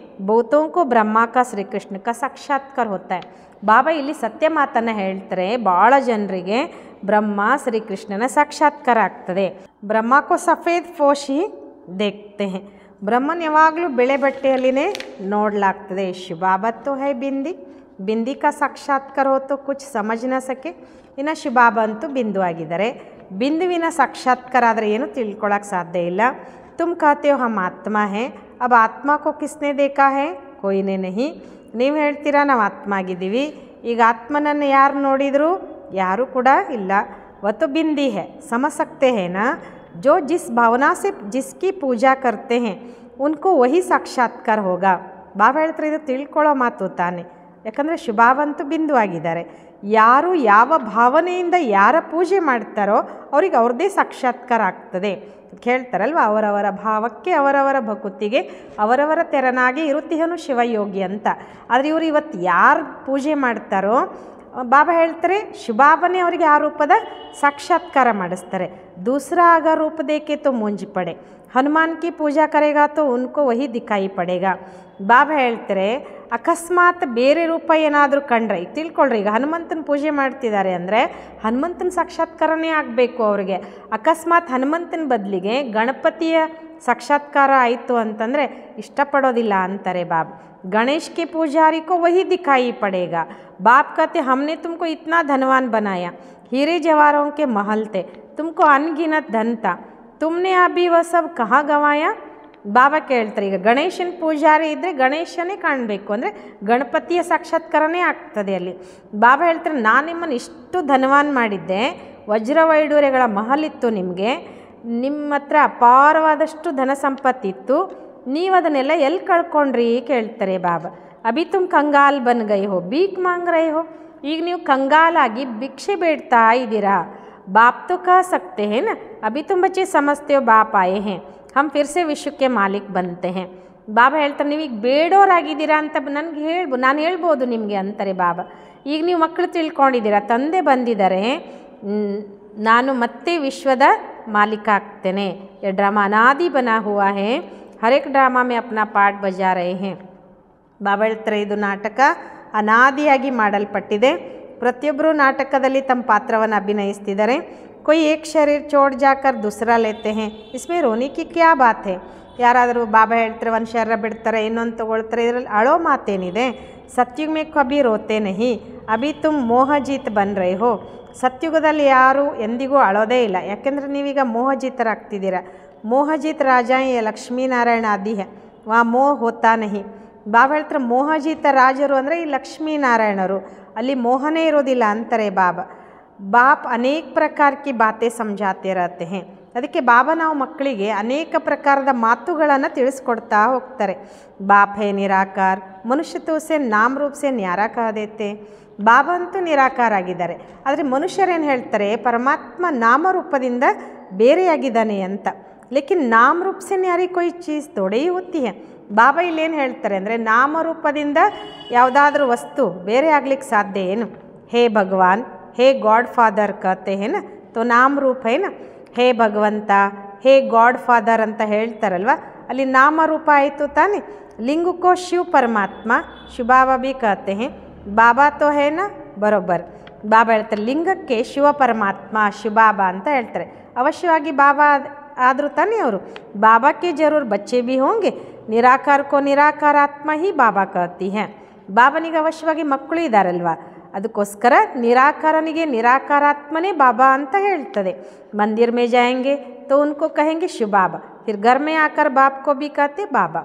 ಬಹುತೋं को ಬ್ರಹ್ಮ का ಶ್ರೀ ಕೃಷ್ಣ का ಸಾಕ್ಷಾತ್ಕಾರ ಹೋತಾ ಹೈ. ಬಾಬಾ ಇಲ್ಲಿ ಸತ್ಯ ಮಾತನ್ನು ಹೇಳ್ತಾರೆ. ಭಾಳ ಜನರಿಗೆ ಬ್ರಹ್ಮ ಶ್ರೀಕೃಷ್ಣನ ಸಾಕ್ಷಾತ್ಕಾರ ಆಗ್ತದೆ. ಬ್ರಹ್ಮಕ್ಕೂ ಸಫೇದ್ ಫೋಶಿ ದೇಖ್ತೆ ಹೇ, ಬ್ರಹ್ಮನ್ ಯಾವಾಗಲೂ ಬೆಳೆ ಬಟ್ಟೆಯಲ್ಲಿನೇ ನೋಡಲಾಗ್ತದೆ. ಶಿವಬಾಬತ್ತು ಹೈ ಬಿಂದಿ, ಬಿಂದಿ ಕಾ ಸಾಕ್ಷಾತ್ಕಾರ ಹೋತು ಕುಚ್ ಸಮಜ್ ನ ಸಕೆ. ಇನ್ನು ಶಿವಬಾಬ ಅಂತೂ ಬಿಂದು ಆಗಿದ್ದಾರೆ. ಬಿಂದುವಿನ ಸಾಕ್ಷಾತ್ಕಾರ ಆದರೆ ಏನು ತಿಳ್ಕೊಳ್ಳೋಕೆ ಸಾಧ್ಯ ಇಲ್ಲ. ತುಮ್ ಕಹತೆ ಹೋ ಹಮ್ ಆತ್ಮ ಹೇ, ಅಬ್ ಆತ್ಮ ಕೋ ಕಿಸ್ನೆ ದೇಖಾ ಹೇ, ಕೊಯ್ನೇ ನಹಿ. ನೀವು ಹೇಳ್ತೀರಾ ನಾವು ಆತ್ಮ ಆಗಿದ್ದೀವಿ, ಈಗ ಆತ್ಮನನ್ನು ಯಾರು ನೋಡಿದರು? ಯಾರೂ ಕೂಡ ಇಲ್ಲ. ವತು ಬಿಂದಿ ಹೇ, ಸಮझ सकते हैं ना, जो जिस भावना से जिसकी पूजा करते हैं उनको वही ಸಾಕ್ಷಾತ್ಕಾರ ಹೋಗಾ. ಬಾಬಾ ಹೇಳ್ತಾರೆ ಇದು ತಿಳ್ಕೊಳ್ಳೋ ಮಾತು ತಾನೆ. ಯಾಕಂದರೆ ಶಿವಬಾಬಂತೂ ಬಿಂದು ಆಗಿದ್ದಾರೆ. ಯಾರು ಯಾವ ಭಾವನೆಯಿಂದ ಯಾರ ಪೂಜೆ ಮಾಡ್ತಾರೋ ಅವ್ರಿಗೆ ಅವ್ರದ್ದೇ ಸಾಕ್ಷಾತ್ಕಾರ ಆಗ್ತದೆ. ಹೇಳ್ತಾರಲ್ವ, ಅವರವರ ಭಾವಕ್ಕೆ ಅವರವರ ಭಕುತಿಗೆ ಅವರವರ ತೆರನಾಗಿ ಇರುತ್ತಿಹನು ಶಿವಯೋಗಿ ಅಂತ. ಆದರೆ ಇವರು ಇವತ್ತು ಯಾರು ಪೂಜೆ ಮಾಡ್ತಾರೋ ಬಾಬಾ ಹೇಳ್ತಾರೆ ಶಿವಬಾಬನೇ ಅವರಿಗೆ ಆ ರೂಪದ ಸಾಕ್ಷಾತ್ಕಾರ ಮಾಡಿಸ್ತಾರೆ. दूसरा अगर रूप देखे तो मूंज पड़े, हनुमान की पूजा करेगा तो उनको वही दिखाई पड़ेगा. ಬಾಬಾ ಹೇಳ್ತಾರೆ ಅಕಸ್ಮಾತ್ ಬೇರೆ ರೂಪ ಏನಾದರೂ ಕಂಡ್ರೆ, ತಿಳ್ಕೊಳ್ರಿ, ಈಗ ಹನುಮಂತನ ಪೂಜೆ ಮಾಡ್ತಿದ್ದಾರೆ ಅಂದರೆ ಹನುಮಂತನ ಸಾಕ್ಷಾತ್ಕಾರನೇ ಆಗಬೇಕು ಅವ್ರಿಗೆ. ಅಕಸ್ಮಾತ್ ಹನುಮಂತನ ಬದಲಿಗೆ ಗಣಪತಿಯ ಸಾಕ್ಷಾತ್ಕಾರ ಆಯಿತು ಅಂತಂದರೆ ಇಷ್ಟಪಡೋದಿಲ್ಲ ಅಂತಾರೆ ಬಾಬಾ. गणेश के पुजारी को वही दिखाई पड़ेगा. बाप कहते हमने तुमको इतना धनवान बनाया, हीरे जवाहरों के महल थे, तुमको अनगिनत धन था, तुमने अभी वह सब कहाँ गंवाया. ಬಾಬಾ ಕೇಳ್ತಾರೆ ಈಗ ಗಣೇಶನ ಪೂಜಾರಿ ಇದ್ದರೆ ಗಣೇಶನೇ ಕಾಣಬೇಕು ಅಂದರೆ ಗಣಪತಿಯ ಸಾಕ್ಷಾತ್ಕಾರನೇ ಆಗ್ತದೆ ಅಲ್ಲಿ. ಬಾಬಾ ಹೇಳ್ತಾರೆ ನಾನು ನಿಮ್ಮನ್ನು ಇಷ್ಟು ಧನವಾನ್ ಮಾಡಿದ್ದೆ, ವಜ್ರವೈಡೂರ್ಯಗಳ ಮಹಲಿತ್ತು ನಿಮಗೆ, ನಿಮ್ಮ ಹತ್ರ ಅಪಾರವಾದಷ್ಟು ಧನ ಸಂಪತ್ತಿತ್ತು, ನೀವು ಅದನ್ನೆಲ್ಲ ಎಲ್ಲಿ ಕಳ್ಕೊಂಡ್ರಿ ಕೇಳ್ತಾರೆ ಬಾಬಾ. ಅಭಿ ತುಮ್ ಕಂಗಾಲ್ ಬನ್ ಗೈ ಹೋ, ಬೀಕ್ ಮಾಂಗ್ ರೈ ಹೋ, ಈಗ ನೀವು ಕಂಗಾಲಾಗಿ ಭಿಕ್ಷೆ ಬೇಡ್ತಾ ಇದ್ದೀರಾ. ಬಾಪ್ तो कह सकते हैं ना, अभी तुम बच्चे समझते हो बाप आए हैं, हम फिर से विश्व के मालिक बनते हैं. ಬಾಬಾ ಹೇಳ್ತಾರೆ ನೀವೀಗ ಬೇಡೋರಾಗಿದ್ದೀರಾ ಅಂತ ನಾನು ಹೇಳ್ಬೋದು ನಿಮಗೆ ಅಂತಾರೆ ಬಾಬಾ. ಈಗ ನೀವು ಮಕ್ಕಳು ತಿಳ್ಕೊಂಡಿದ್ದೀರಾ, ತಂದೆ ಬಂದಿದ್ದಾರೆ, ನಾನು ಮತ್ತೆ ವಿಶ್ವದ ಮಾಲೀಕ ಆಗ್ತೇನೆ. ये ड्रामा अनादि बना हुआ है, हर एक ड्रामा में अपना पार्ट बजा रहे हैं. ಬಾಬಾ ಹೇಳ್ತಾರೆ ಇದು ನಾಟಕ ಅನಾದಿಯಾಗಿ ಮಾಡಲ್ಪಟ್ಟಿದೆ, ಪ್ರತಿಯೊಬ್ಬರು ನಾಟಕದಲ್ಲಿ ತಮ್ಮ ಪಾತ್ರವನ್ನು ಅಭಿನಯಿಸ್ತಿದ್ದಾರೆ. कोई एक शरीर छोड़ जाकर दूसरा लेते हैं, इसमें रोने की क्या बात है. ಯಾರಾದರೂ ಬಾಬಾ ಹೇಳ್ತಾರೆ ಒಂದು ಶರೀರ ಬಿಡ್ತಾರೆ ಇನ್ನೊಂದು ತೊಗೊಳ್ತಾರೆ, ಇದರಲ್ಲಿ ಅಳೋ ಮಾತೇನಿದೆ. ಸತ್ಯುಗ ಮೇ ಕಭಿ ರೋತೆ ನಹಿ, ಅಭಿ ತುಮ್ ಮೋಹಜೀತ್ ಬನ್ ರೈ ಹೋ. ಸತ್ಯುಗದಲ್ಲಿ ಯಾರು ಎಂದಿಗೂ ಅಳೋದೇ ಇಲ್ಲ, ಯಾಕೆಂದರೆ ನೀವೀಗ ಮೋಹಜೀತರಾಗ್ತಿದ್ದೀರ. ಮೋಹಜೀತ್ ರಾಜ ಲಕ್ಷ್ಮೀನಾರಾಯಣ ಆದಿ ಹೇ, ವಾ ಮೋಹ ಹೋತಾ ನಹಿ. ಬಾಬಾ ಹೇಳ್ತಾರೆ ಮೋಹಜೀತ ರಾಜರು ಅಂದರೆ ಈ ಲಕ್ಷ್ಮೀನಾರಾಯಣರು, ಅಲ್ಲಿ ಮೋಹನೇ ಇರೋದಿಲ್ಲ ಅಂತಾರೆ ಬಾಬಾ. ಬಾಪ್ ಅನೇಕ ಪ್ರಕಾರಕ್ಕೆ ಬಾತೆ ಸಮಜಾತೆ रहते हैं. ಅದಕ್ಕೆ ಬಾಬಾ ನಾವು ಮಕ್ಕಳಿಗೆ ಅನೇಕ ಪ್ರಕಾರದ ಮಾತುಗಳನ್ನು ತಿಳಿಸ್ಕೊಡ್ತಾ ಹೋಗ್ತಾರೆ. ಬಾಪ್ ಹೇ ನಿರಾಕಾರ, ಮನುಷ್ಯ ತೋಸೆ ನಾಮ ರೂಪಸೆ ನ್ಯಾರ ಕಹ ದೇತೆ. ಬಾಬಾ ಅಂತೂ ನಿರಾಕಾರ ಆಗಿದ್ದಾರೆ, ಆದರೆ ಮನುಷ್ಯರೇನು ಹೇಳ್ತಾರೆ ಪರಮಾತ್ಮ ನಾಮರೂಪದಿಂದ ಬೇರೆಯಾಗಿದ್ದಾನೆ ಅಂತ. ಲೇಕಿನ್ ನಾಮ ರೂಪ ಸೆ ನ್ಯಾರಿ ಕೊಯ್ ಚೀಸ್ ಥೋಡೆ ಹಿ ಹೋತಿ ಹೈ. ಬಾಬಾ ಇಲ್ಲೇನು ಹೇಳ್ತಾರೆ ಅಂದರೆ ನಾಮರೂಪದಿಂದ ಯಾವುದಾದ್ರೂ ವಸ್ತು ಬೇರೆ ಆಗ್ಲಿಕ್ಕೆ ಸಾಧ್ಯ ಏನು? ಹೇ ಭಗವಾನ್, ಹೇ ಗಾಡ್ ಫಾದರ್ ಕತೆ ಏನ ತೋ ನಾಮ ರೂಪ ಏನ, ಹೇ ಭಗವಂತ, ಹೇ ಗಾಡ್ ಫಾದರ್ ಅಂತ ಹೇಳ್ತಾರಲ್ವ, ಅಲ್ಲಿ ನಾಮರೂಪ ಆಯಿತು ತಾನೆ. ಲಿಂಗಕ್ಕೋ ಶಿವ ಪರಮಾತ್ಮ ಶಿವಬಾಬಾ ಬಿ ಕತೆ ಹೇ, ಬಾಬಾ ತೋ ಹೇನ ಬರೋಬ್ಬರ್. ಬಾಬಾ ಹೇಳ್ತಾರೆ ಲಿಂಗಕ್ಕೆ ಶಿವ ಪರಮಾತ್ಮ ಶಿವಬಾಬಾ ಅಂತ ಹೇಳ್ತಾರೆ. ಅವಶ್ಯವಾಗಿ ಬಾಬಾ ಆದರೂ ತಾನೇ ಅವರು. ಬಾಬಾಕ್ಕೆ ಜರೂರ್ ಬಚ್ಚೆ ಬಿ ಹೋಂಗೆ, ನಿರಾಕಾರ ಕೋ ನಿರಾಕಾರ ಆತ್ಮ ಹಿ ಬಾಬಾ ಕಹತಿ ಹೇ. ಬಾಬನಿಗೆ ಅವಶ್ಯವಾಗಿ ಮಕ್ಕಳು ಇದ್ದಾರಲ್ವ, ಅದಕ್ಕೋಸ್ಕರ ನಿರಾಕಾರನಿಗೆ ನಿರಾಕಾರಾತ್ಮನೇ ಬಾಬಾ ಅಂತ ಹೇಳ್ತದೆ. ಮಂದಿರ್ ಮೇ ಜಾಯಂಗೆ ತೋ ಉನ್ಕೋ ಕಹೆಂಗೆ ಶಿವ ಬಾಬಾ, ಫಿರ್ ಘರ್ ಮೇ ಆಕರ್ ಬಾಪ್ ಕೋ ಬಿ ಕಹತೆ ಬಾಬಾ.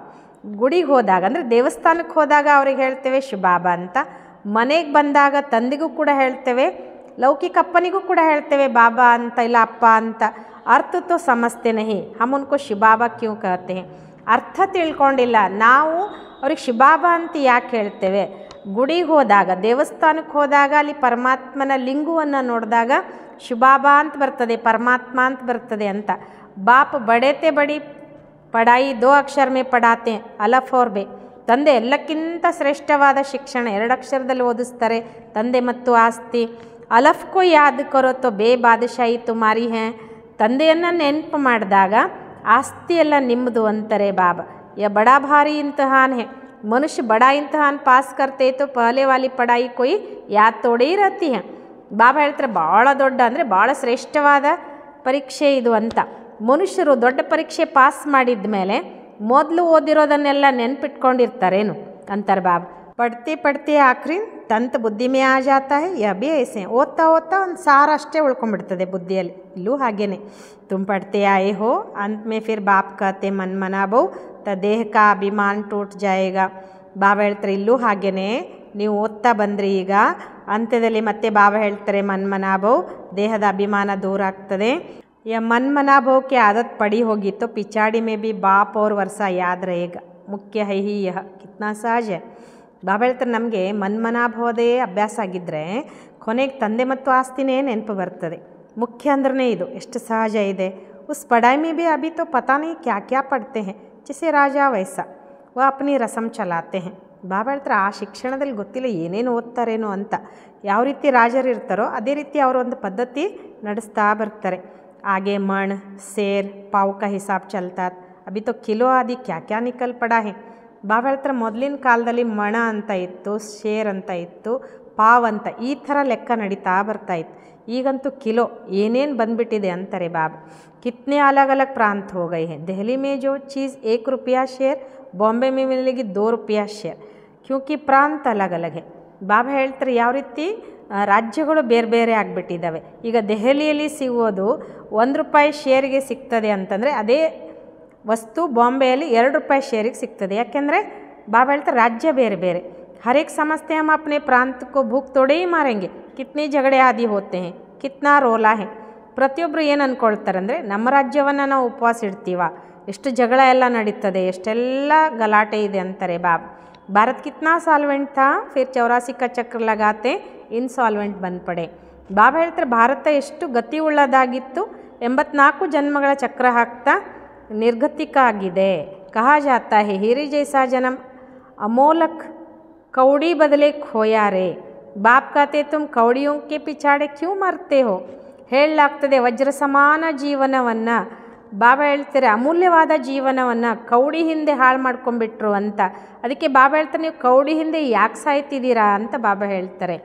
ಗುಡಿಗೆ ಹೋದಾಗ ಅಂದರೆ ದೇವಸ್ಥಾನಕ್ಕೆ ಹೋದಾಗ ಅವ್ರಿಗೆ ಹೇಳ್ತೇವೆ ಶಿವ ಬಾಬಾ ಅಂತ, ಮನೆಗೆ ಬಂದಾಗ ತಂದೆಗೂ ಕೂಡ ಹೇಳ್ತೇವೆ, ಲೌಕಿಕ ಅಪ್ಪನಿಗೂ ಕೂಡ ಹೇಳ್ತೇವೆ ಬಾಬಾ ಅಂತ ಇಲ್ಲ ಅಪ್ಪ ಅಂತ. ಅರ್ಥ ತೋ ಸಮಸ್ತೆ ನಹಿ, ಹಮ್ ಉನ್ಕೋ ಶಿವ ಬಾಬಾ ಕ್ಯೂ ಕಹತೆ ಹೇ. ಅರ್ಥ ತಿಳ್ಕೊಂಡಿಲ್ಲ ನಾವು ಅವ್ರಿಗೆ ಶಿವ ಬಾಬಾ ಅಂತ ಯಾಕೆ ಹೇಳ್ತೇವೆ? ಗುಡಿಗೆ ಹೋದಾಗ ದೇವಸ್ಥಾನಕ್ಕೆ ಹೋದಾಗ ಅಲ್ಲಿ ಪರಮಾತ್ಮನ ಲಿಂಗವನ್ನು ನೋಡಿದಾಗ ಶಿವ ಬಾಬಾ ಅಂತ ಬರ್ತದೆ, ಪರಮಾತ್ಮ ಅಂತ ಬರ್ತದೆ ಅಂತ. ಬಾಪ್ ಬಡೇತೆ ಬಡಿ ಪಡಾಯಿ 2 ಅಕ್ಷರ ಮೇ ಪಡಾತೆ ಅಲಫ್ ಅವ್ರ ಬೇ. ತಂದೆ ಎಲ್ಲಕ್ಕಿಂತ ಶ್ರೇಷ್ಠವಾದ ಶಿಕ್ಷಣ 2 ಅಕ್ಷರದಲ್ಲಿ ಓದಿಸ್ತಾರೆ, ತಂದೆ ಮತ್ತು ಆಸ್ತಿ. ಅಲಫ್ ಕೋ ಯಾದ್ ಕರೋ ತೋ ಬೇ ಬಾದಶಾಹಿ ತುಮಾರಿ ಹೇ. ತಂದೆಯನ್ನು ನೆನಪು ಮಾಡಿದಾಗ ಆಸ್ತಿ ಎಲ್ಲ ನಿಮ್ಮದು ಅಂತಾರೆ ಬಾಬಾ. ಯಾ ಬಡಾ ಭಾರಿ ಇಂತಹಾನ್ ಹೇ, ಮನುಷ್ಯ ಬಡಾ ಇಂತಹಾನ್ ಪಾಸ್ ಕರ್ತೆ ತೋ ಪಹಲೆ ವಾಲಿ ಪಡಾಯಿ ಕೊಯ್ ಯಾದ್ ತೋಡೇ ಇರತ್ತಿ ಹೇ. ಬಾಬಾ ಹೇಳ್ತಾರೆ ಭಾಳ ದೊಡ್ಡ ಅಂದರೆ ಭಾಳ ಶ್ರೇಷ್ಠವಾದ ಪರೀಕ್ಷೆ ಇದು ಅಂತ. ಮನುಷ್ಯರು ದೊಡ್ಡ ಪರೀಕ್ಷೆ ಪಾಸ್ ಮಾಡಿದ ಮೇಲೆ ಮೊದಲು ಓದಿರೋದನ್ನೆಲ್ಲ ನೆನ್ಪಿಟ್ಕೊಂಡಿರ್ತಾರೇನು ಅಂತಾರೆ ಬಾಬಾ. ಪಡ್ತಿ ಪಡ್ತಿ ಆಖರಿ ತಂತ ಬುದ್ಧಿ ಮೇ ಆ ಜಾತಾ ಹೈ, ಯಾ ಬಿ ಐಸೆ. ಓದ್ತಾ ಓದ್ತಾ ಒಂದು ಸಾರ ಅಷ್ಟೇ ಉಳ್ಕೊಂಡ್ಬಿಡ್ತದೆ ಬುದ್ಧಿಯಲ್ಲಿ. ಇಲ್ಲೂ ಹಾಗೇನೆ, ತುಮ್ ಪಡ್ತೆ ಆಯೆ ಹೋ ಅಂತ್ ಮೇ ಫಿರ್ ಬಾಪ್ ಕತೆ ಮನ್ ಮನಾಬೋ ತ ದೇಹ ಕಾ ಅಭಿಮಾನ್ ಟೂಟ್ ಜಾಯೇಗಾ. ಬಾಬಾ ಹೇಳ್ತಾರೆ ಇಲ್ಲೂ ಹಾಗೇನೆ, ನೀವು ಓದ್ತಾ ಬಂದ್ರಿ ಈಗ, ಅಂತ್ಯದಲ್ಲಿ ಮತ್ತೆ ಬಾಬಾ ಹೇಳ್ತಾರೆ ಮನ್ಮನಾಭೋ, ದೇಹದ ಅಭಿಮಾನ ದೂರ ಆಗ್ತದೆ. ಯಾ ಮನ್ಮನಾಭೋಕ್ಕೆ ಆದತ್ ಪಡಿ ಹೋಗಿ ತೋ ಪಿಚಾಡಿ ಮೇ ಬಿ ಬಾಪ್ ಅವ್ರ ವರ್ಷ ಯಾದ್ रहेगा. ಮುಖ್ಯ ಹೈ ಹಿ ಯಹ ಕಿತ್ನಾ ಸಹಜ. ಬಾಬಾ ಹೇಳ್ತಾರೆ ನಮಗೆ ಮನ್ಮನಾಭೋದೇ ಅಭ್ಯಾಸ ಆಗಿದ್ದರೆ ಕೊನೆಗೆ ತಂದೆ ಮತ್ತು ಆಸ್ತಿನೇ ನೆನಪು ಬರ್ತದೆ. ಮುಖ್ಯ ಅಂದ್ರೆ ಇದು ಎಷ್ಟು ಸಹಜ ಇದೆ. ಉಸ್ ಪಢಾಯಿ ಮೇ ಬಿ ಅಭಿ ತೋ ಪತಾ ನಹೀ ಕ್ಯಾ ಕ್ಯಾ ಪಡ್ತೆ ಹೇ, ಜಿಸೆ ರಾಜ ವೈಸ ವ ಅಪ್ನಿ ರಸಮ್ ಚಲಾತೆ ಹೇ. ಬಾಬಾ ಹೇಳ್ತಾರೆ ಆ ಶಿಕ್ಷಣದಲ್ಲಿ ಗೊತ್ತಿಲ್ಲ ಏನೇನು ಓದ್ತಾರೇನೋ ಅಂತ. ಯಾವ ರೀತಿ ರಾಜರು ಇರ್ತಾರೋ ಅದೇ ರೀತಿ ಅವರೊಂದು ಪದ್ಧತಿ ನಡೆಸ್ತಾ ಬರ್ತಾರೆ. आगे मण शेर पाव का हिसाब चलता, अभी तो किलो आदि क्या क्या निकल पड़ा है. ಬಾಬಾ ಹೇಳ್ತಾರೆ ಮೊದಲಿನ ಕಾಲದಲ್ಲಿ ಮಣ ಅಂತ ಇತ್ತು, ಶೇರ್ ಅಂತ ಇತ್ತು, ಪಾವ್ ಅಂತ ಈ ಥರ ಲೆಕ್ಕ ನಡೀತಾ ಬರ್ತಾಯಿತ್ತು. ಈಗಂತೂ ಕಿಲೋ ಏನೇನು ಬಂದುಬಿಟ್ಟಿದೆ ಅಂತಾರೆ ಬಾಬಾ. ಕಿತ್ನೆ अलग अलग प्रांत हो गए हैं. दिल्ली में जो चीज़ 1 रुपया शेर, बॉम्बे में मिलेगी 2 रुपया शेर, क्योंकि प्रांत अलग अलग है. ಬಾಬಾ ಹೇಳ್ತಾರೆ ಯಾವ ರೀತಿ ರಾಜ್ಯಗಳು ಬೇರೆ ಬೇರೆ ಆಗಿಬಿಟ್ಟಿದ್ದಾವೆ. ಈಗ ದೆಹಲಿಯಲ್ಲಿ ಸಿಗೋದು 1 ರೂಪಾಯಿ ಶೇರಿಗೆ ಸಿಗ್ತದೆ ಅಂತಂದರೆ ಅದೇ ವಸ್ತು ಬಾಂಬೆಯಲ್ಲಿ 2 ರೂಪಾಯಿ ಶೇರಿಗೆ ಸಿಗ್ತದೆ. ಯಾಕೆಂದರೆ ಬಾಬಾ ಹೇಳ್ತಾರೆ ರಾಜ್ಯ ಬೇರೆ ಬೇರೆ. हर एक समझते हम अपने प्रांत को भूख तोड़े ही मारेंगे, कितने झगड़े आदि होते हैं, कितना ರೋಲಾ है. ಪ್ರತಿಯೊಬ್ಬರು ಏನು ಅಂದ್ಕೊಳ್ತಾರೆ ಅಂದರೆ ನಮ್ಮ ರಾಜ್ಯವನ್ನು ನಾವು ಉಪವಾಸ ಇಡ್ತೀವ, ಎಷ್ಟು ಜಗಳ ಎಲ್ಲ ನಡೀತದೆ, ಎಷ್ಟೆಲ್ಲ ಗಲಾಟೆ ಇದೆ ಅಂತಾರೆ ಬಾಬಾ. ಭಾರತ್ ಕಿತ್ನಾ ಸಾಲ್ವೆಂಟ್ ಥಾ, ಫಿರ್ 84 का ಚಕ್ರ ಲಗಾತೆ ಇನ್ಸಾಲ್ವೆಂಟ್ ಬಂದ್ ಪಡೆ. ಬಾಬಾ ಹೇಳ್ತಾರೆ ಭಾರತ ಎಷ್ಟು ಗತಿ ಉಳ್ಳದಾಗಿತ್ತು, 84 ಜನ್ಮಗಳ ಚಕ್ರ ಹಾಕ್ತಾ ನಿರ್ಗತಿಕ ಆಗಿದೆ. ಕಹಾ ಜಾತಾ ಹೇ हीरे जैसा जन्म अमोलक कौड़ी बदले खोया रे. ಬಾಪ್ कहते तुम कौड़ियों के पिछाड़े क्यों मरते हो. ಹೇಳಲಾಗ್ತದೆ ವಜ್ರ ಸಮಾನ ಜೀವನವನ್ನು ಬಾಬಾ ಹೇಳ್ತಾರೆ ಅಮೂಲ್ಯವಾದ ಜೀವನವನ್ನು ಕೌಡಿ ಹಿಂದೆ ಹಾಳು ಮಾಡ್ಕೊಂಡ್ಬಿಟ್ರು ಅಂತ. ಅದಕ್ಕೆ ಬಾಬಾ ಹೇಳ್ತಾರೆ ನೀವು ಕೌಡಿ ಹಿಂದೆ ಯಾಕೆ ಸಾಯ್ತಿದ್ದೀರಾ ಅಂತ ಬಾಬಾ ಹೇಳ್ತಾರೆ.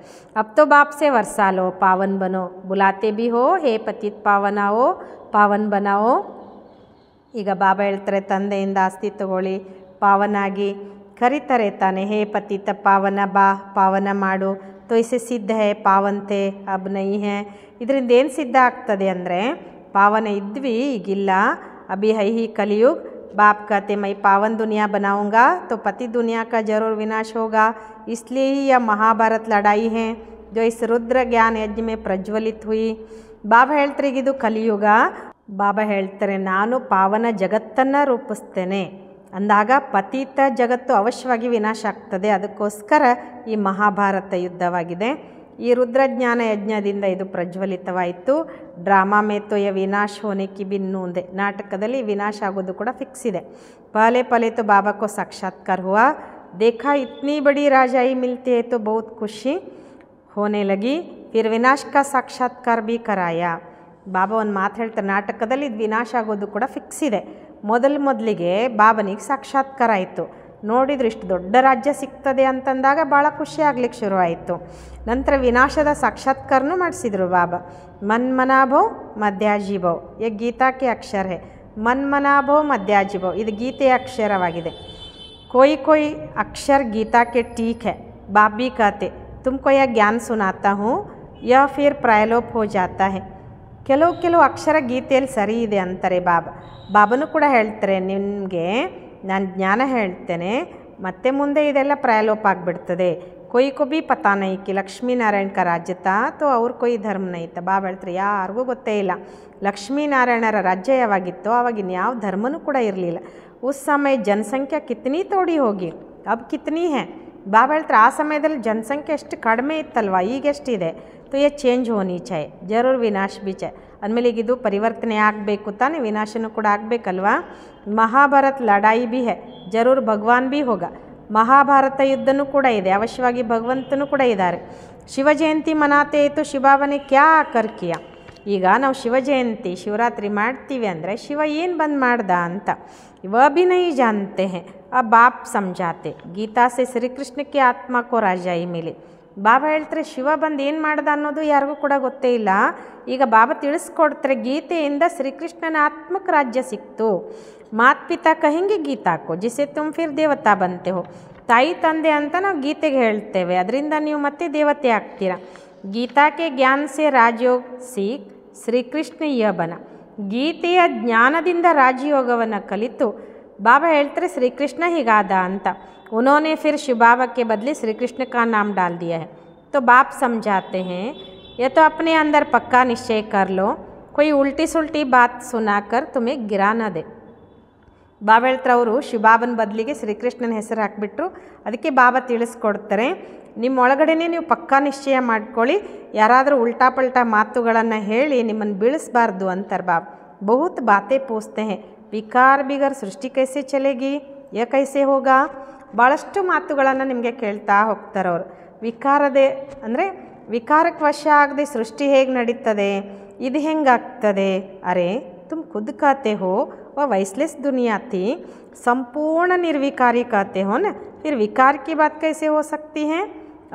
ಅಬ್ ತೋ ಬಾಪ್ ಸೆ ವರ್ಸಾಲೋ ಪಾವನ್ ಬನೋ, ಬುಲಾತೆ ಬಿ ಹೋ ಹೇ ಪತಿತ್ ಪಾವನಾವೋ ಪಾವನ್ ಬನಾವೋ. ಈಗ ಬಾಬಾ ಹೇಳ್ತಾರೆ ತಂದೆಯಿಂದ ಆಸ್ತಿ ತಗೊಳ್ಳಿ, ಪಾವನಾಗಿ ಕರೀತಾರೆ ತಾನೆ, ಹೇ ಪತಿತ ಪಾವನ ಬಾ, ಪಾವನ ಮಾಡು. ತೋ ಇಸೆ ಸಿದ್ಧ ಹೇ ಪಾವಂತೆ ಅಬ್ ನೈ ಹೇ. ಇದರಿಂದ ಏನು ಸಿದ್ಧ ಆಗ್ತದೆ ಅಂದರೆ ಪಾವನ ಇದ್ವಿ ಈಗಿಲ್ಲ, ಅಭಿ ಹೈ ಹಿ ಕಲಿಯುಗ್. ಬಾಪ್ कहते मैं पावन दुनिया बनाऊंगा तो पति दुनिया का जरूर विनाश होगा, इसलिए ही यह महाभारत लड़ाई है जो इस रुद्र ज्ञान यज्ञ में प्रज्वलित हुई. ಬಾಬಾ ಹೇಳ್ತಾರೆ ಈಗಿದು ಕಲಿಯುಗ. ಬಾಬಾ ಹೇಳ್ತಾರೆ ನಾನು ಪಾವನ ಜಗತ್ತನ್ನು ರೂಪಿಸ್ತೇನೆ ಅಂದಾಗ ಪತಿತ ಜಗತ್ತು ಅವಶ್ಯವಾಗಿ ವಿನಾಶ ಆಗ್ತದೆ. ಅದಕ್ಕೋಸ್ಕರ ಈ ಮಹಾಭಾರತ ಯುದ್ಧವಾಗಿದೆ. ಈ ರುದ್ರಜ್ಞಾನ ಯಜ್ಞದಿಂದ ಇದು ಪ್ರಜ್ವಲಿತವಾಯಿತು. ಡ್ರಾಮಾ ಮೇತೋ ಯ ವಿನಾಶ ಹೋನೆ ಕಿ ಬಿನ್ ನೂಂದೆ, ನಾಟಕದಲ್ಲಿ ವಿನಾಶ ಆಗೋದು ಕೂಡ ಫಿಕ್ಸ್ ಇದೆ. ಪಹಲೆ ಪಹಲೆ तो बाबा को साक्षात्कार हुआ, देखा इतनी बड़ी राजाई मिलती है तो बहुत खुशी होने लगी, फिर विनाश का साक्षात्कार भी कराया. ಬಾಬಾ ಒಂದು ಮಾತು ಹೇಳ್ತಾರೆ, ನಾಟಕದಲ್ಲಿ ಇದು ವಿನಾಶ ಆಗೋದು ಕೂಡ ಫಿಕ್ಸ್ ಇದೆ. ಮೊದಲಿಗೆ ಬಾಬನಿಗೆ ಸಾಕ್ಷಾತ್ಕಾರ ಆಯಿತು. ನೋಡಿದ್ರು ಇಷ್ಟು ದೊಡ್ಡ ರಾಜ್ಯ ಸಿಗ್ತದೆ ಅಂತಂದಾಗ ಭಾಳ ಖುಷಿ ಆಗ್ಲಿಕ್ಕೆ ಶುರುವಾಯಿತು. ನಂತರ ವಿನಾಶದ ಸಾಕ್ಷಾತ್ಕಾರನೂ ಮಾಡಿಸಿದ್ರು ಬಾಬಾ. ಮನ್ಮನಾಭೋ ಮಧ್ಯಾಜೀಭೋ ಯ ಗೀತಾಕ್ಕೆ ಅಕ್ಷರ ಹೇ, ಮನ್ಮನಾಭೋ ಮಧ್ಯಾಜೀಭೋ ಇದು ಗೀತೆಯ ಅಕ್ಷರವಾಗಿದೆ. कोई कोई अक्षर गीता के ठीक है, बाप भी कहते तुमको यह ज्ञान सुनाता हूँ यह फिर प्रायलोप हो जाता है. ಕೆಲವು ಅಕ್ಷರ ಗೀತೆಯಲ್ಲಿ ಸರಿ ಇದೆ ಅಂತಾರೆ ಬಾಬನೂ ಕೂಡ ಹೇಳ್ತಾರೆ, ನಿಮಗೆ ನಾನು ಜ್ಞಾನ ಹೇಳ್ತೇನೆ ಮತ್ತೆ ಮುಂದೆ ಇದೆಲ್ಲ ಪ್ರಾಯಲೋಪ ಆಗಿಬಿಡ್ತದೆ. कोई को भी पता नहीं कि ಲಕ್ಷ್ಮೀನಾರಾಯಣ का राज्य था तो और कोई धर्म नहीं था. ಬಾಬಾ ಹೇಳ್ತಾರೆ ಯಾರಿಗೂ ಗೊತ್ತೇ ಇಲ್ಲ ಲಕ್ಷ್ಮೀನಾರಾಯಣರ ರಾಜ್ಯ ಯಾವಾಗಿತ್ತೋ ಆವಾಗಿನ ಯಾವ ಧರ್ಮನೂ ಕೂಡ ಇರಲಿಲ್ಲ. उस समय जनसंख्या कितनी थोड़ी होगी अब कितनी है. ಬಾಬಾ ಹೇಳ್ತಾರೆ ಆ ಸಮಯದಲ್ಲಿ ಜನಸಂಖ್ಯೆ ಎಷ್ಟು ಕಡಿಮೆ ಇತ್ತಲ್ವ, ಈಗ ಎಷ್ಟಿದೆ. तो ये चेंज होनी चाहिए, जरूर विनाश भी चाहिए. ಅಂದಮೇಲೆ ಈಗ ಇದು ಪರಿವರ್ತನೆ ಆಗಬೇಕು ತಾನೆ, ವಿನಾಶನೂ ಕೂಡ ಆಗಬೇಕಲ್ವಾ. ಮಹಾಭಾರತ್ ಲಡಾಯಿ ಭಿ ಹೈ, ಜರೂರ್ ಭಗವಾನ್ ಭಿ ಹೋಗ. ಮಹಾಭಾರತ ಯುದ್ಧನೂ ಕೂಡ ಇದೆ, ಅವಶ್ಯವಾಗಿ ಭಗವಂತನೂ ಕೂಡ ಇದ್ದಾರೆ. ಶಿವ ಜಯಂತಿ ಮನಾತೆ ಇತ್ತು, ಶಿವಬಾಬಾನೆ ಕ್ಯಾ ಕರ್ ಕಿಯಾ. ಈಗ ನಾವು ಶಿವ ಜಯಂತಿ ಶಿವರಾತ್ರಿ ಮಾಡ್ತೀವಿ ಅಂದರೆ ಶಿವ ಏನು ಬಂದು ಮಾಡ್ದ ಅಂತ वह भी नहीं जानते हैं. अब बाप समझाते, गीता से श्री कृष्ण की आत्मा को राजाई मिली. ಬಾಬಾ ಹೇಳ್ತಾರೆ ಶಿವ ಬಂದು ಏನು ಮಾಡ್ದ ಅನ್ನೋದು ಯಾರಿಗೂ ಕೂಡ ಗೊತ್ತೇ ಇಲ್ಲ. ಈಗ ಬಾಬಾ ತಿಳಿಸ್ಕೊಡ್ತಾರೆ, ಗೀತೆಯಿಂದ ಶ್ರೀಕೃಷ್ಣನ ಆತ್ಮಕ್ಕೆ ರಾಜ್ಯ ಸಿಕ್ತು. ಮಾತ್ ಪಿತಾ ಕಹೆಂಗೆ ಗೀತಾಕೋ ಜಿಸೆ ತುಮ್ ಫಿರ್ ದೇವತಾ ಬಂತೆ ಹೋ. ತಾಯಿ ತಂದೆ ಅಂತ ನಾವು ಗೀತೆಗೆ ಹೇಳ್ತೇವೆ, ಅದರಿಂದ ನೀವು ಮತ್ತೆ ದೇವತೆ ಆಗ್ತೀರಾ. ಗೀತಾಕ್ಕೆ ಜ್ಞಾನ ಸೆ ರಾಜಯೋಗ ಸೀಖ್ ಶ್ರೀಕೃಷ್ಣ ಯ ಬನ. ಗೀತೆಯ ಜ್ಞಾನದಿಂದ ರಾಜಯೋಗವನ್ನು ಕಲಿತು ಬಾಬಾ ಹೇಳ್ತಾರೆ ಶ್ರೀಕೃಷ್ಣ ಹೀಗಾದ ಅಂತ. उन्होंने फिर शिव बाबा के बदले श्री कृष्ण का नाम डाल दिया है. तो बाप समझाते हैं ये तो अपने अंदर पक्का निश्चय कर लो, कोई उल्टी सुल्टी बात सुनाकर तुम्हें गिरा न दे. ಬಾಬಾ ಹೇಳ್ತಾರೆ ಅವರು ಶಿವಬಾಬನ ಬದಲಿಗೆ ಶ್ರೀಕೃಷ್ಣನ ಹೆಸರು ಹಾಕಿಬಿಟ್ರು. ಅದಕ್ಕೆ ಬಾಬಾ ತಿಳಿಸ್ಕೊಡ್ತಾರೆ, ನಿಮ್ಮೊಳಗಡೆನೇ ನೀವು ಪಕ್ಕಾ ನಿಶ್ಚಯ ಮಾಡ್ಕೊಳ್ಳಿ, ಯಾರಾದರೂ ಉಲ್ಟಾ ಪಲ್ಟಾ ಮಾತುಗಳನ್ನು ಹೇಳಿ ನಿಮ್ಮನ್ನು ಬೀಳಿಸಬಾರ್ದು ಅಂತಾರೆ ಬಾಬಾ. ಬಹುತ್ ಬಾತೆ ಪೂछते हैं, ವಿಕಾರ ಬಿಗರ್ ಸೃಷ್ಟಿ ಕೈಸೆ ಚಲೇಗಿ ಯ ಕೈಸೆ ಹೋಗಾ. ಭಾಳಷ್ಟು ಮಾತುಗಳನ್ನು ನಿಮಗೆ ಕೇಳ್ತಾ ಹೋಗ್ತಾರೆ ಅವರು. ವಿಕಾರದೆ ಅಂದರೆ ವಿಕಾರಕ್ಕೆ ವಶ ಆಗದೆ ಸೃಷ್ಟಿ ಹೇಗೆ ನಡೀತದೆ, ಇದು ಹೆಂಗಾಗ್ತದೆ. ಅರೆ ತುಮ್ ಖುದ್ कहते हो वह वैसलेस दुनिया थी, संपूर्ण निर्विकारी कहते हो ना, फिर विकार की बात कैसे हो सकती है.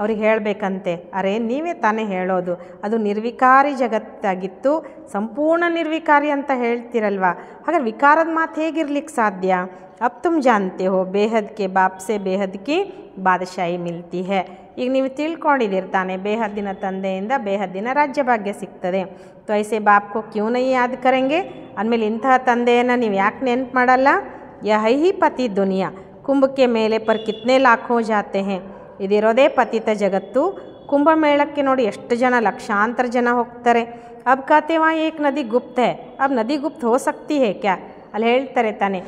ಅವ್ರಿಗೆ ಹೇಳಬೇಕಂತೆ, ಅರೆ ನೀವೇ ತಾನೇ ಹೇಳೋದು ಅದು ನಿರ್ವಿಕಾರಿ ಜಗತ್ತಾಗಿತ್ತು, ಸಂಪೂರ್ಣ ನಿರ್ವಿಕಾರಿ ಅಂತ ಹೇಳ್ತಿರಲ್ವ, ಹಾಗಾದ್ರೆ ವಿಕಾರದ ಮಾತು ಹೇಗಿರ್ಲಿಕ್ಕೆ ಸಾಧ್ಯ. ಅಬ್ ತುಮ್ ಜಾನ್ತೆ ಹೋ ಬೇಹದ್ ಕೆ ಬಾಪ್ ಸೆ ಬೇಹದ್ ಕಿ ಬಾದಶಾಹಿ ಮಿಲ್ತಿ ಹೈ. ಈಗ ನೀವು ತಿಳ್ಕೊಂಡಿದ್ದೀರಿ ತಾನೆ, ಬೇಹದ್ದಿನ ತಂದೆಯಿಂದ ಬೇಹದ್ದಿನ ರಾಜ್ಯಭಾಗ್ಯ ಸಿಗ್ತದೆ. तो ऐसे बाप को क्यों नहीं याद करेंगे. ಅಂದಮೇಲೆ ಇಂತಹ ತಂದೆಯನ್ನು ನೀವು ಯಾಕೆ ನೆನಪು ಮಾಡಲ್ಲ. यह ही पति दुनिया, कुंभ के मेले पर कितने लाखों जाते हैं. ಇದಿರೋದೇ ಪತಿತ ಜಗತ್ತು. ಕುಂಭಮೇಳಕ್ಕೆ ನೋಡಿ ಎಷ್ಟು ಜನ, ಲಕ್ಷಾಂತರ ಜನ ಹೋಗ್ತಾರೆ. अब कहते वहाँ एक नदी गुप्त है, अब नदी गुप्त हो सकती है क्या. ಅಲ್ಲಿ ಹೇಳ್ತಾರೆ ತಾನೆ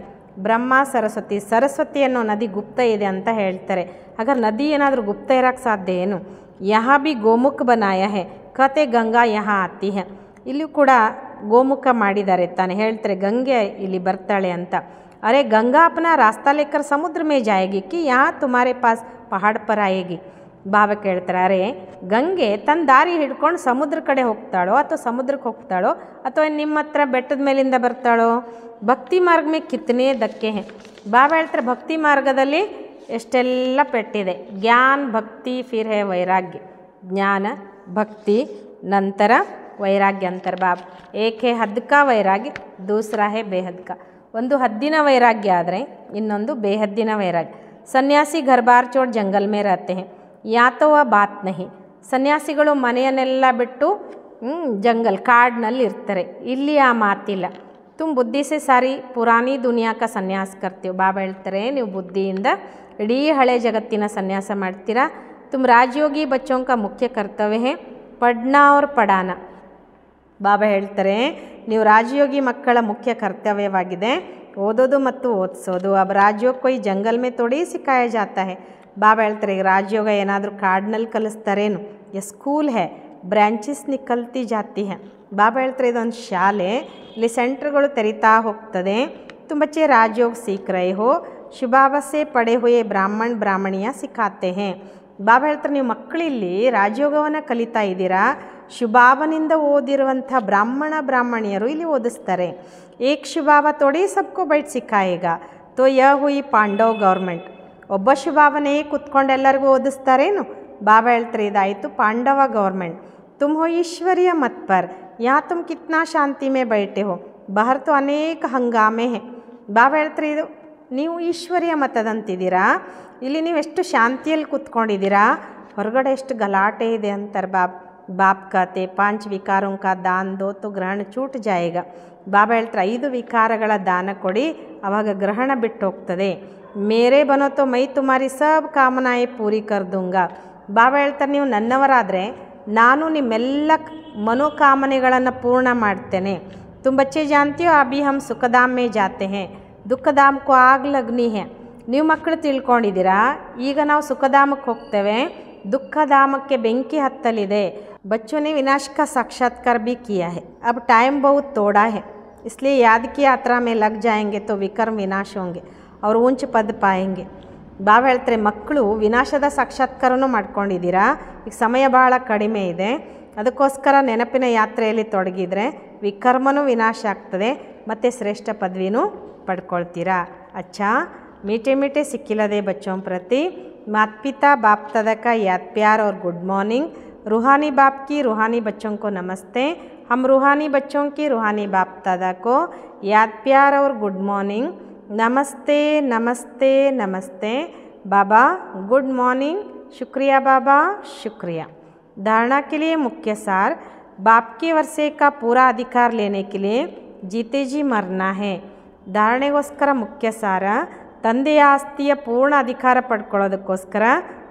ಬ್ರಹ್ಮ ಸರಸ್ವತಿ ಅನ್ನೋ ನದಿ ಗುಪ್ತ ಇದೆ ಅಂತ ಹೇಳ್ತಾರೆ. ಹಾಗಾದ್ರೆ ನದಿ ಏನಾದರೂ ಗುಪ್ತ ಇರೋಕ್ಕೆ ಸಾಧ್ಯ ಏನು. ಯಹಾ ಬಿ ಗೋಮುಖ ಬನಾಯ ಹೇ, ಕತೆ ಗಂಗಾ ಯಹಾ ಆತಿ ಹೇ. ಇಲ್ಲೂ ಕೂಡ ಗೋಮುಖ ಮಾಡಿದ್ದಾರೆ ತಾನೆ, ಹೇಳ್ತಾರೆ ಗಂಗೆ ಇಲ್ಲಿ ಬರ್ತಾಳೆ ಅಂತ. ಅರೆ ಗಂಗಾ ಅಪನಾ ರಾಸ್ತಾ ಲೇಕರ್ ಸಮುದ್ರ ಮೇ ಜಾಯೇಗಿ ಕಿ ಯಹಾ ತುಮಾರೆ ಪಾಸ್ ಪಹಾಡ್ ಪರ್ ಆಯೇಗಿ. ಬಾಬಾ ಕೇಳ್ತಾರೆ, ಅರೆ ಗಂಗೆ ತನ್ನ ದಾರಿ ಹಿಡ್ಕೊಂಡು ಸಮುದ್ರ ಕಡೆ ಹೋಗ್ತಾಳೋ ಅಥವಾ ಸಮುದ್ರಕ್ಕೆ ಹೋಗ್ತಾಳೋ ಅಥವಾ ನಿಮ್ಮ ಹತ್ರ ಬೆಟ್ಟದ ಮೇಲಿಂದ ಬರ್ತಾಳೋ. ಭಕ್ತಿ ಮಾರ್ಗ ಮೇ ಕಿತ್ತನೇ ಧಕ್ಕೆ ಹೇ. ಬಾಬಾ ಹೇಳ್ತಾರೆ ಭಕ್ತಿ ಮಾರ್ಗದಲ್ಲಿ ಎಷ್ಟೆಲ್ಲ ಪೆಟ್ಟಿದೆ. ಜ್ಞಾನ ಭಕ್ತಿ ಫಿರ್ ಹೇ ವೈರಾಗ್ಯ. ಜ್ಞಾನ ಭಕ್ತಿ ನಂತರ ವೈರಾಗ್ಯ ಅಂತಾರೆ ಬಾಬಾ. ಏಕೆ ಹದ್ಕ ವೈರಾಗ್ಯ, ದೂಸರಾ ಹೇ ಬೇಹದ್ಕ. ಒಂದು ಹದ್ದಿನ ವೈರಾಗ್ಯ ಆದರೆ ಇನ್ನೊಂದು ಬೇಹದ್ದಿನ ವೈರಾಗ್ಯ. ಸನ್ಯಾಸಿ घर बार छोड़ जंगल में रहते हैं, या तो वह बात नहीं. ಸನ್ಯಾಸಿಗಳು ಮನೆಯನ್ನೆಲ್ಲ ಬಿಟ್ಟು ಜಂಗಲ್ ಕಾಡಿನಲ್ಲಿ ಇರ್ತಾರೆ, ಇಲ್ಲಿ ಆ ಮಾತಿಲ್ಲ. ತುಮ್ ಬುದ್ಧಿ ಸೆ ಸಾರಿ ಪುರಾಣಿ ದುನಿಯಾಕ ಸನ್ಯಾಸ ಕರ್ತೀವಿ. ಬಾಬಾ ಹೇಳ್ತಾರೆ ನೀವು ಬುದ್ಧಿಯಿಂದ ಇಡೀ ಹಳೆ ಜಗತ್ತಿನ ಸನ್ಯಾಸ ಮಾಡ್ತೀರಾ. ತುಮ್ ರಾಜಯೋಗಿ ಬಚ್ಚೋಂಕ ಮುಖ್ಯ ಕರ್ತವ್ಯ ಹೇ ಪಡ್ನಾ ಅವ್ರ ಪಡಾನ. ಬಾಬಾ ಹೇಳ್ತಾರೆ ನೀವು ರಾಜಯೋಗಿ ಮಕ್ಕಳ ಮುಖ್ಯ ಕರ್ತವ್ಯವಾಗಿದೆ ಓದೋದು ಮತ್ತು ಓದಿಸೋದು. अब राजयोग कोई जंगल में थोड़ी सिखाया जाता है. ಬಾಬಾ ಹೇಳ್ತಾರೆ ಈಗ ರಾಜಯೋಗ ಏನಾದರೂ ಕಾಡಿನಲ್ಲಿ ಕಲಿಸ್ತಾರೇನು, ये स्कूल है, ಬ್ರಾಂಚಸ್ ನಿಕಲ್ತಿ ಜಾತಿ है. ಬಾಬಾ ಹೇಳ್ತಾರೆ ಇದೊಂದು ಶಾಲೆ, ಇಲ್ಲಿ ಸೆಂಟರ್ಗಳು ತೆರಿತಾ ಹೋಗ್ತದೆ. तुम बच्चे राजयोग सीख रहे हो, ಶುಭಾವ से पढ़े हुए ब्राह्मण ब्राह्मणियाँ सिखाते हैं. ಬಾಬಾ ಹೇಳ್ತಾರೆ ನೀವು ಮಕ್ಕಳಿಲ್ಲಿ ರಾಜಯೋಗವನ್ನು ಕಲಿತಾ ಇದ್ದೀರಾ, ಶುಭಾವನಿಂದ ಓದಿರುವಂಥ ಬ್ರಾಹ್ಮಣ ಬ್ರಾಹ್ಮಣಿಯರು ಇಲ್ಲಿ ಓದಿಸ್ತಾರೆ. ಏಕ್ ಶುಭಾವ ತೋಡಿ ಸಬ್ಕೋ ಬೈಟ್ ಸಿಕ್ಕಾಯೇಗ ತೋ ಯ ಹುಯಿ ಪಾಂಡವ್ ಗೌರ್ಮೆಂಟ್. ಒಬ್ಬ ಶುಭಾವನೇ ಕುತ್ಕೊಂಡು ಎಲ್ಲರಿಗೂ ಓದಿಸ್ತಾರೇನು? ಬಾಬಾ ಹೇಳ್ತಾರೆ ಇದಾಯಿತು ಪಾಂಡವ ಗೌರ್ಮೆಂಟ್. ತುಮ್ ಹೋ ಈಶ್ವರ್ಯ ಮತ್ ಪರ್, ಯಾ ತುಮ್ ಕಿತ್ನಾ ಶಾಂತಿ ಮೇ ಬೈಟೆ ಹೋ, ಬಹರ್ ತೋ ಅನೇಕ ಹಂಗಾಮೆ ಹೇ. ಬಾಬಾ ಹೇಳ್ತಾರೆ ಇದು ನೀವು ಈಶ್ವರ್ಯ ಮತದಂತಿದ್ದೀರಾ, ಇಲ್ಲಿ ನೀವು ಎಷ್ಟು ಶಾಂತಿಯಲ್ಲಿ ಕೂತ್ಕೊಂಡಿದ್ದೀರಾ, ಹೊರಗಡೆ ಎಷ್ಟು ಗಲಾಟೆ ಇದೆ ಅಂತಾರೆ ಬಾಪ್ ಕಾತೆ 5 ವಿಕಾರೋं का दान दो तो ಗ್ರಹಣ छूट जाएगा. ಬಾಬಾ ಹೇಳ್ತಾರೆ 5 ವಿಕಾರಗಳ ದಾನ ಕೊಡಿ, ಆವಾಗ ಗ್ರಹಣ ಬಿಟ್ಟು ಹೋಗ್ತದೆ. ಮೇರೆ ಬನೋ ತೋ ಮೈ ತುಮಾರಿ ಸಬ್ ಕಾಮನಾಯೇ ಪೂರಿ ಕರ್ ದೂಂಗಾ. ಬಾಬಾ ಹೇಳ್ತಾರೆ ನೀವು ನನ್ನವರಾದರೆ ನಾನು ನಿಮ್ಮೆಲ್ಲ ಮನೋಕಾಮನೆಗಳನ್ನು ಪೂರ್ಣ ಮಾಡ್ತೇನೆ. तुम बच्चे जानती हो अभी हम सुखधाम में जाते हैं, ದುಃಖಧಾಮ್ ಕೋ ಆಗ್ ಲಗ್ನಿ ಹೇ. ನೀವು ಮಕ್ಕಳು ತಿಳ್ಕೊಂಡಿದ್ದೀರಾ, ಈಗ ನಾವು ಸುಖಧಾಮಕ್ಕೆ ಹೋಗ್ತೇವೆ, ದುಃಖಧಾಮಕ್ಕೆ ಬೆಂಕಿ ಹತ್ತಲಿದೆ. बच्चों ने विनाश का साक्षात्कार भी किया है, अब टाइम बहुत थोड़ा है, इसलिए याद की यात्रा में लग जाएंगे तो विकर्म विनाश होंगे और ऊंच पद पाएंगे. ಬಾಬಾ ಹೇಳ್ತಾರೆ ಮಕ್ಕಳು ವಿನಾಶದ ಸಾಕ್ಷಾತ್ಕಾರನೂ ಮಾಡ್ಕೊಂಡಿದ್ದೀರಾ, ಈಗ ಸಮಯ ಭಾಳ ಕಡಿಮೆ ಇದೆ, ಅದಕ್ಕೋಸ್ಕರ ನೆನಪಿನ ಯಾತ್ರೆಯಲ್ಲಿ ತೊಡಗಿದರೆ ವಿಕರ್ಮನೂ ವಿನಾಶ ಆಗ್ತದೆ ಮತ್ತು ಶ್ರೇಷ್ಠ ಪದವಿನೂ ಪಡ್ಕೊಳ್ತೀರಾ. अच्छा मीठे मीठे सिक्किलदे बच्चों प्रति माता पिता बाप दादा का याद प्यार और गुड मॉर्निंग. रूहानी बाप की रूहानी बच्चों को नमस्ते. हम रूहानी बच्चों की रूहानी बाप दादा को याद प्यार और गुड मॉर्निंग. नमस्ते नमस्ते नमस्ते. बाबा गुड मॉर्निंग. शुक्रिया बाबा शुक्रिया. धारणा के लिए मुख्य सार, बाप के वर्षे का पूरा अधिकार लेने के लिए जीते जी मरना है. ಧಾರಣೆಗೋಸ್ಕರ ಮುಖ್ಯ ಸಾರ, ತಂದೆಯ ಆಸ್ತಿಯ ಪೂರ್ಣ ಅಧಿಕಾರ ಪಡ್ಕೊಳ್ಳೋದಕ್ಕೋಸ್ಕರ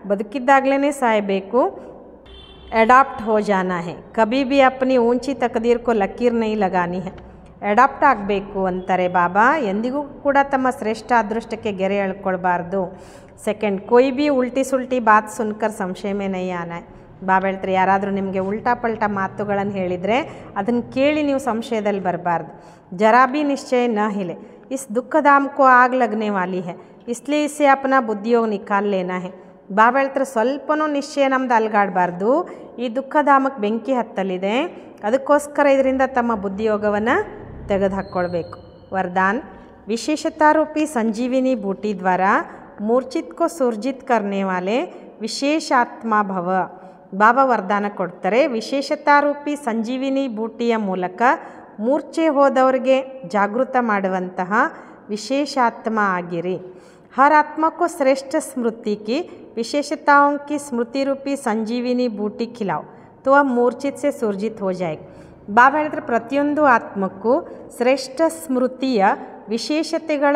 ಬದುಕಿದ್ದಾಗಲೇ ಸಾಯಬೇಕು. ಅಡಾಪ್ಟ್ ಹೋ ಜಾನಾ ಹೇ, ಕಭಿ ಭಿ ಅಪ್ನಿ ಊಂಚಿ ತಕದೀರ್ ಕೋ ಲಕೀರ್ ನೈ ಲಗಾನಿ ಹೇ. ಅಡಾಪ್ಟ್ ಆಗಬೇಕು ಅಂತಾರೆ ಬಾಬಾ, ಎಂದಿಗೂ ಕೂಡ ತಮ್ಮ ಶ್ರೇಷ್ಠ ಅದೃಷ್ಟಕ್ಕೆ ಗೆರೆ ಎಳ್ಕೊಳ್ಬಾರ್ದು. ಸೆಕೆಂಡ್, ಕೊಯ್ ಭಿ ಉಲ್ಟಿ ಸುಲ್ಟಿ ಬಾತ್ ಸುನ್ಕರ್ ಸಂಶಯ ಮೇ ನೈ ಆನಾ. ಬಾಬಾ ಹೇಳ್ತಾರೆ ಯಾರಾದರೂ ನಿಮಗೆ ಉಲ್ಟಾ ಪಲ್ಟಾ ಮಾತುಗಳನ್ನು ಹೇಳಿದರೆ ಅದನ್ನು ಕೇಳಿ ನೀವು ಸಂಶಯದಲ್ಲಿ ಬರಬಾರ್ದು. ಜರಾ ಭಿ ನಿಶ್ಚಯ ನ हिले, इस दुखधाम को आग लगने वाली है, इसलिए इसे अपना बुद्धियोग निकाल लेना है. ಬಾಬಾ ಹೇಳ್ತಾರೆ ಸ್ವಲ್ಪನೂ ನಿಶ್ಚಯ ನಮ್ದು ಅಲ್ಗಾಡಬಾರ್ದು, ಈ ದುಃಖಧಾಮಕ್ಕೆ ಬೆಂಕಿ ಹತ್ತಲಿದೆ, ಅದಕ್ಕೋಸ್ಕರ ಇದರಿಂದ ತಮ್ಮ ಬುದ್ಧಿಯೋಗವನ್ನು ತೆಗೆದು ಹಾಕ್ಕೊಳ್ಬೇಕು. ವರದಾನ್, ವಿಶೇಷತಾರೂಪಿ ಸಂಜೀವಿನಿ ಬೂಟಿ ದ್ವಾರ ಮೂರ್ಛಿತ್ ಕೋ ಸುರ್ಜಿತ್ ಕರ್ನೆ ವಾಲೆ ವಿಶೇಷ ಆತ್ಮ ಭವ. ಬಾಬಾ ವರದಾನ ಕೊಡ್ತಾರೆ, ವಿಶೇಷತಾರೂಪಿ ಸಂಜೀವಿನಿ ಬೂಟಿಯ ಮೂಲಕ ಮೂರ್ಛೆ ಹೋದವರಿಗೆ ಜಾಗೃತ ಮಾಡುವಂತಹ ವಿಶೇಷಾತ್ಮ ಆಗಿರಿ. हर आत्मा को श्रेष्ठ स्मृति की विशेषताओं की स्मृति रूपी संजीविनी बूटी खिलाओ तो वह मूर्छित से सुर्जित हो जाएगा. ಬಾಬಾ ಹೇಳಿದ್ರೆ ಪ್ರತಿಯೊಂದು ಆತ್ಮಕ್ಕೂ ಶ್ರೇಷ್ಠ ಸ್ಮೃತಿಯ ವಿಶೇಷತೆಗಳ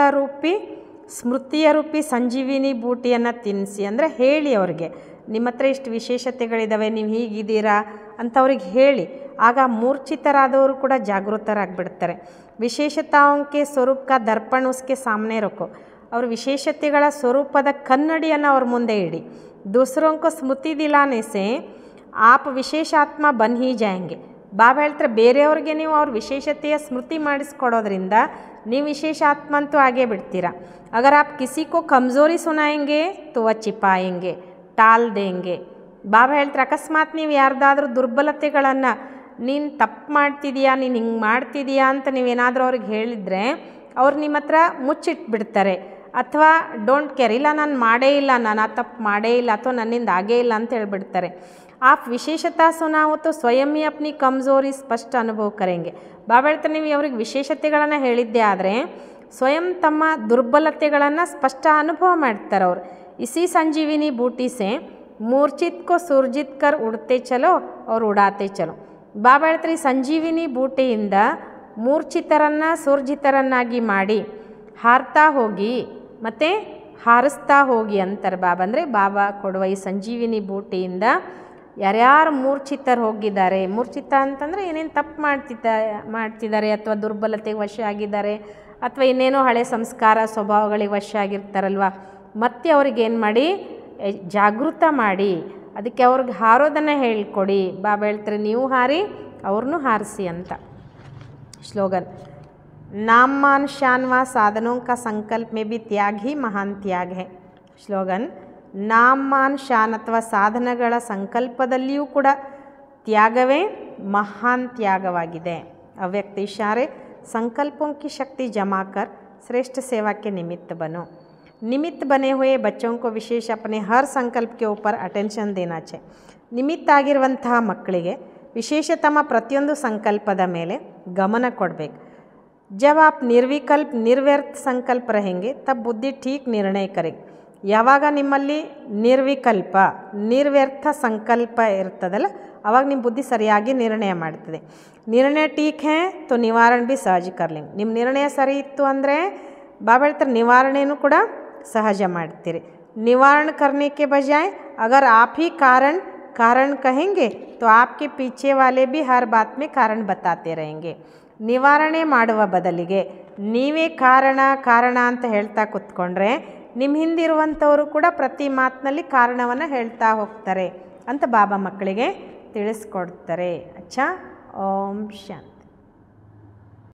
ಸ್ಮೃತಿಯ ರೂಪಿ ಸಂಜೀವಿನಿ ಬೂಟಿಯನ್ನು ತಿನ್ನಿಸಿ, ಅಂದರೆ ಹೇಳಿ ಅವ್ರಿಗೆ ನಿಮ್ಮ ಹತ್ರ ಇಷ್ಟು ವಿಶೇಷತೆಗಳಿದ್ದಾವೆ, ನೀವು ಹೀಗಿದ್ದೀರಾ ಅಂತ ಅವ್ರಿಗೆ ಹೇಳಿ, ಆಗ ಮೂರ್ಛಿತರಾದವರು ಕೂಡ ಜಾಗೃತರಾಗಿಬಿಡ್ತಾರೆ. ವಿಶೇಷತಾಂಕೆ ಸ್ವರೂಪ ಕಾ ದರ್ಪಣ ಉಸ್ಕೆ ಸಾಮನೆ ರಖೋ, ಅವ್ರ ವಿಶೇಷತೆಗಳ ಸ್ವರೂಪದ ಕನ್ನಡಿಯನ್ನು ಅವ್ರ ಮುಂದೆ ಇಡಿ. ದೂಸರೋಂಕೋ ಸ್ಮೃತಿ ದಿಲಾನೆ ಸೆ ಆಪ್ ವಿಶೇಷಾತ್ಮ ಬನ್ ಹಿ ಜಾಯಂಗೆ. ಬಾಬಾ ಹೇಳ್ತಾರೆ ಬೇರೆಯವ್ರಿಗೆ ನೀವು ಅವ್ರ ವಿಶೇಷತೆಯ ಸ್ಮೃತಿ ಮಾಡಿಸ್ಕೊಡೋದ್ರಿಂದ ನೀವು ವಿಶೇಷಾತ್ಮ ಅಂತೂ ಆಗೇ ಬಿಡ್ತೀರಾ. ಅಗರ್ ಆಪ್ ಕಿಸಿ ಕೋ ಕಮ್ಜೋರಿ ಸುನಾಯಂಗೆ ತೋ ಚಿಪಾಯಂಗೆ ಟಾಲ್ ದೇಂಗೆ. ಬಾಬಾ ಹೇಳ್ತಾರೆ ಅಕಸ್ಮಾತ್ ನೀವು ಯಾರ್ದಾದ್ರೂ ದುರ್ಬಲತೆಗಳನ್ನು, ನೀನು ತಪ್ಪು ಮಾಡ್ತಿದೀಯಾ, ನೀನು ಹಿಂಗೆ ಮಾಡ್ತಿದೀಯಾ ಅಂತ ನೀವೇನಾದರೂ ಅವ್ರಿಗೆ ಹೇಳಿದರೆ ಅವ್ರು ನಿಮ್ಮ ಹತ್ರ ಮುಚ್ಚಿಟ್ಬಿಡ್ತಾರೆ. ಅಥವಾ ಡೋಂಟ್ ಕೇರ್, ಇಲ್ಲ ನಾನು ಮಾಡೇ ಇಲ್ಲ, ನಾನು ಆ ತಪ್ಪು ಮಾಡೇ ಇಲ್ಲ, ಅಥವಾ ನನ್ನಿಂದ ಆಗೇ ಇಲ್ಲ ಅಂತ ಹೇಳ್ಬಿಡ್ತಾರೆ. आप विशेषता सुनाओ तो स्वयं ही अपनी कमज़ोरी स्पष्ट अनुभव करेंगे. ಬಾಬಾ ಹೇಳ್ತಾರೆ ನೀವು ಅವ್ರಿಗೆ ವಿಶೇಷತೆಗಳನ್ನು ಹೇಳಿದ್ದೆ ಆದರೆ ಸ್ವಯಂ ತಮ್ಮ ದುರ್ಬಲತೆಗಳನ್ನು ಸ್ಪಷ್ಟ ಅನುಭವ ಮಾಡ್ತಾರೆ ಅವರು. इसी संजीविनी बूटी से मूर्छित को सुरजित कर उड़ते चलो और उड़ाते चलो. ಬಾಬಾ ಹೇಳ್ತಾರೆ ಈ ಸಂಜೀವಿನಿ ಬೂಟಿಯಿಂದ ಮೂರ್ಛಿತರನ್ನು ಸುರ್ಜಿತರನ್ನಾಗಿ ಮಾಡಿ ಹಾರ್ತಾ ಹೋಗಿ ಮತ್ತು ಹಾರಿಸ್ತಾ ಹೋಗಿ ಅಂತಾರೆ ಬಾಬಾ. ಅಂದರೆ ಬಾಬಾ ಕೊಡುವ ಈ ಸಂಜೀವಿನಿ ಬೂಟಿಯಿಂದ ಯಾರ್ಯಾರು ಮೂರ್ಛಿತರು ಹೋಗಿದ್ದಾರೆ, ಮೂರ್ಛಿತ ಅಂತಂದರೆ ಏನೇನು ತಪ್ಪು ಮಾಡ್ತಿದ್ದಾರೆ ಅಥವಾ ದುರ್ಬಲತೆಗೆ ವಶ ಆಗಿದ್ದಾರೆ ಅಥವಾ ಇನ್ನೇನೋ ಹಳೆ ಸಂಸ್ಕಾರ ಸ್ವಭಾವಗಳಿಗೆ ವಶ ಆಗಿರ್ತಾರಲ್ವ, ಮತ್ತೆ ಅವ್ರಿಗೇನು ಮಾಡಿ ಜಾಗೃತ ಮಾಡಿ ಅದಕ್ಕೆ ಅವ್ರಿಗೆ ಹಾರೋದನ್ನು ಹೇಳ್ಕೊಡಿ. ಬಾಬಾ ಹೇಳ್ತಾರೆ ನೀವು ಹಾರಿ ಅವ್ರನ್ನೂ ಹಾರಿಸಿ ಅಂತ. स्लोगन नाम मान शान व साधनों का संकल्प में भी त्याग ही महान त्याग है. स्लोगन ನಾಮ್ ಮಾನ್ ಶಾನ್ ಅಥವಾ ಸಾಧನಗಳ ಸಂಕಲ್ಪದಲ್ಲಿಯೂ ಕೂಡ ತ್ಯಾಗವೇ ಮಹಾನ್ ತ್ಯಾಗವಾಗಿದೆ. ಅವ್ಯಕ್ತ ಇशारे संकल्पों की शक्ति जमा कर श्रेष्ठ सेवा के निमित्त बनो. निमित्त बने हुए बच्चों को विशेष अपने हर संकल्प के ऊपर अटेंशन देना चाहिए. ನಿಮಿತ್ತ ಆಗಿರುವಂತಹ ಮಕ್ಕಳಿಗೆ ವಿಶೇಷ ತಮ್ಮ ಪ್ರತಿಯೊಂದು ಸಂಕಲ್ಪದ ಮೇಲೆ ಗಮನ ಕೊಡಬೇಕು. जब आप निर्विकल्प निर्व्यर्थ संकल्प रहेंगे तब बुद्धि ठीक निर्णय करेगी. ಯಾವಾಗ ನಿಮ್ಮಲ್ಲಿ ನಿರ್ವಿಕಲ್ಪ ನಿರ್ವ್ಯರ್ಥ ಸಂಕಲ್ಪ ಇರ್ತದಲ್ಲ ಆವಾಗ ನಿಮ್ಮ ಬುದ್ಧಿ ಸರಿಯಾಗಿ ನಿರ್ಣಯ ಮಾಡ್ತದೆ. ನಿರ್ಣಯ ಟೀಕ್ ಹೇ ತೋ ನಿವಾರಣೆ ಭೀ ಸಹಜ ಕರ್ಲಿಂಗ್. ನಿಮ್ಮ ನಿರ್ಣಯ ಸರಿ ಇತ್ತು ಅಂದರೆ ಬಾಬಾ ಹೇಳ್ತಾರೆ ನಿವಾರಣೆಯೂ ಕೂಡ ಸಹಜ ಮಾಡ್ತೀರಿ. निवारण करने के बजाय अगर आप ही कारण कहेंगे तो आपके पीछे वाले भी हर बात में कारण बताते रहेंगे. ನಿವಾರಣೆ ಮಾಡುವ ಬದಲಿಗೆ ನೀವೇ ಕಾರಣ ಅಂತ ಹೇಳ್ತಾ ಕೂತ್ಕೊಂಡ್ರೆ ನಿಮ್ಮ ಹಿಂದಿರುವಂಥವರು ಕೂಡ ಪ್ರತಿ ಮಾತಿನಲ್ಲಿ ಕಾರಣವನ್ನು ಹೇಳ್ತಾ ಹೋಗ್ತಾರೆ ಅಂತ ಬಾಬಾ ಮಕ್ಕಳಿಗೆ ತಿಳಿಸ್ಕೊಡ್ತಾರೆ. ಅಚ್ಚಾ, ಓಂ ಶಾಂತಿ.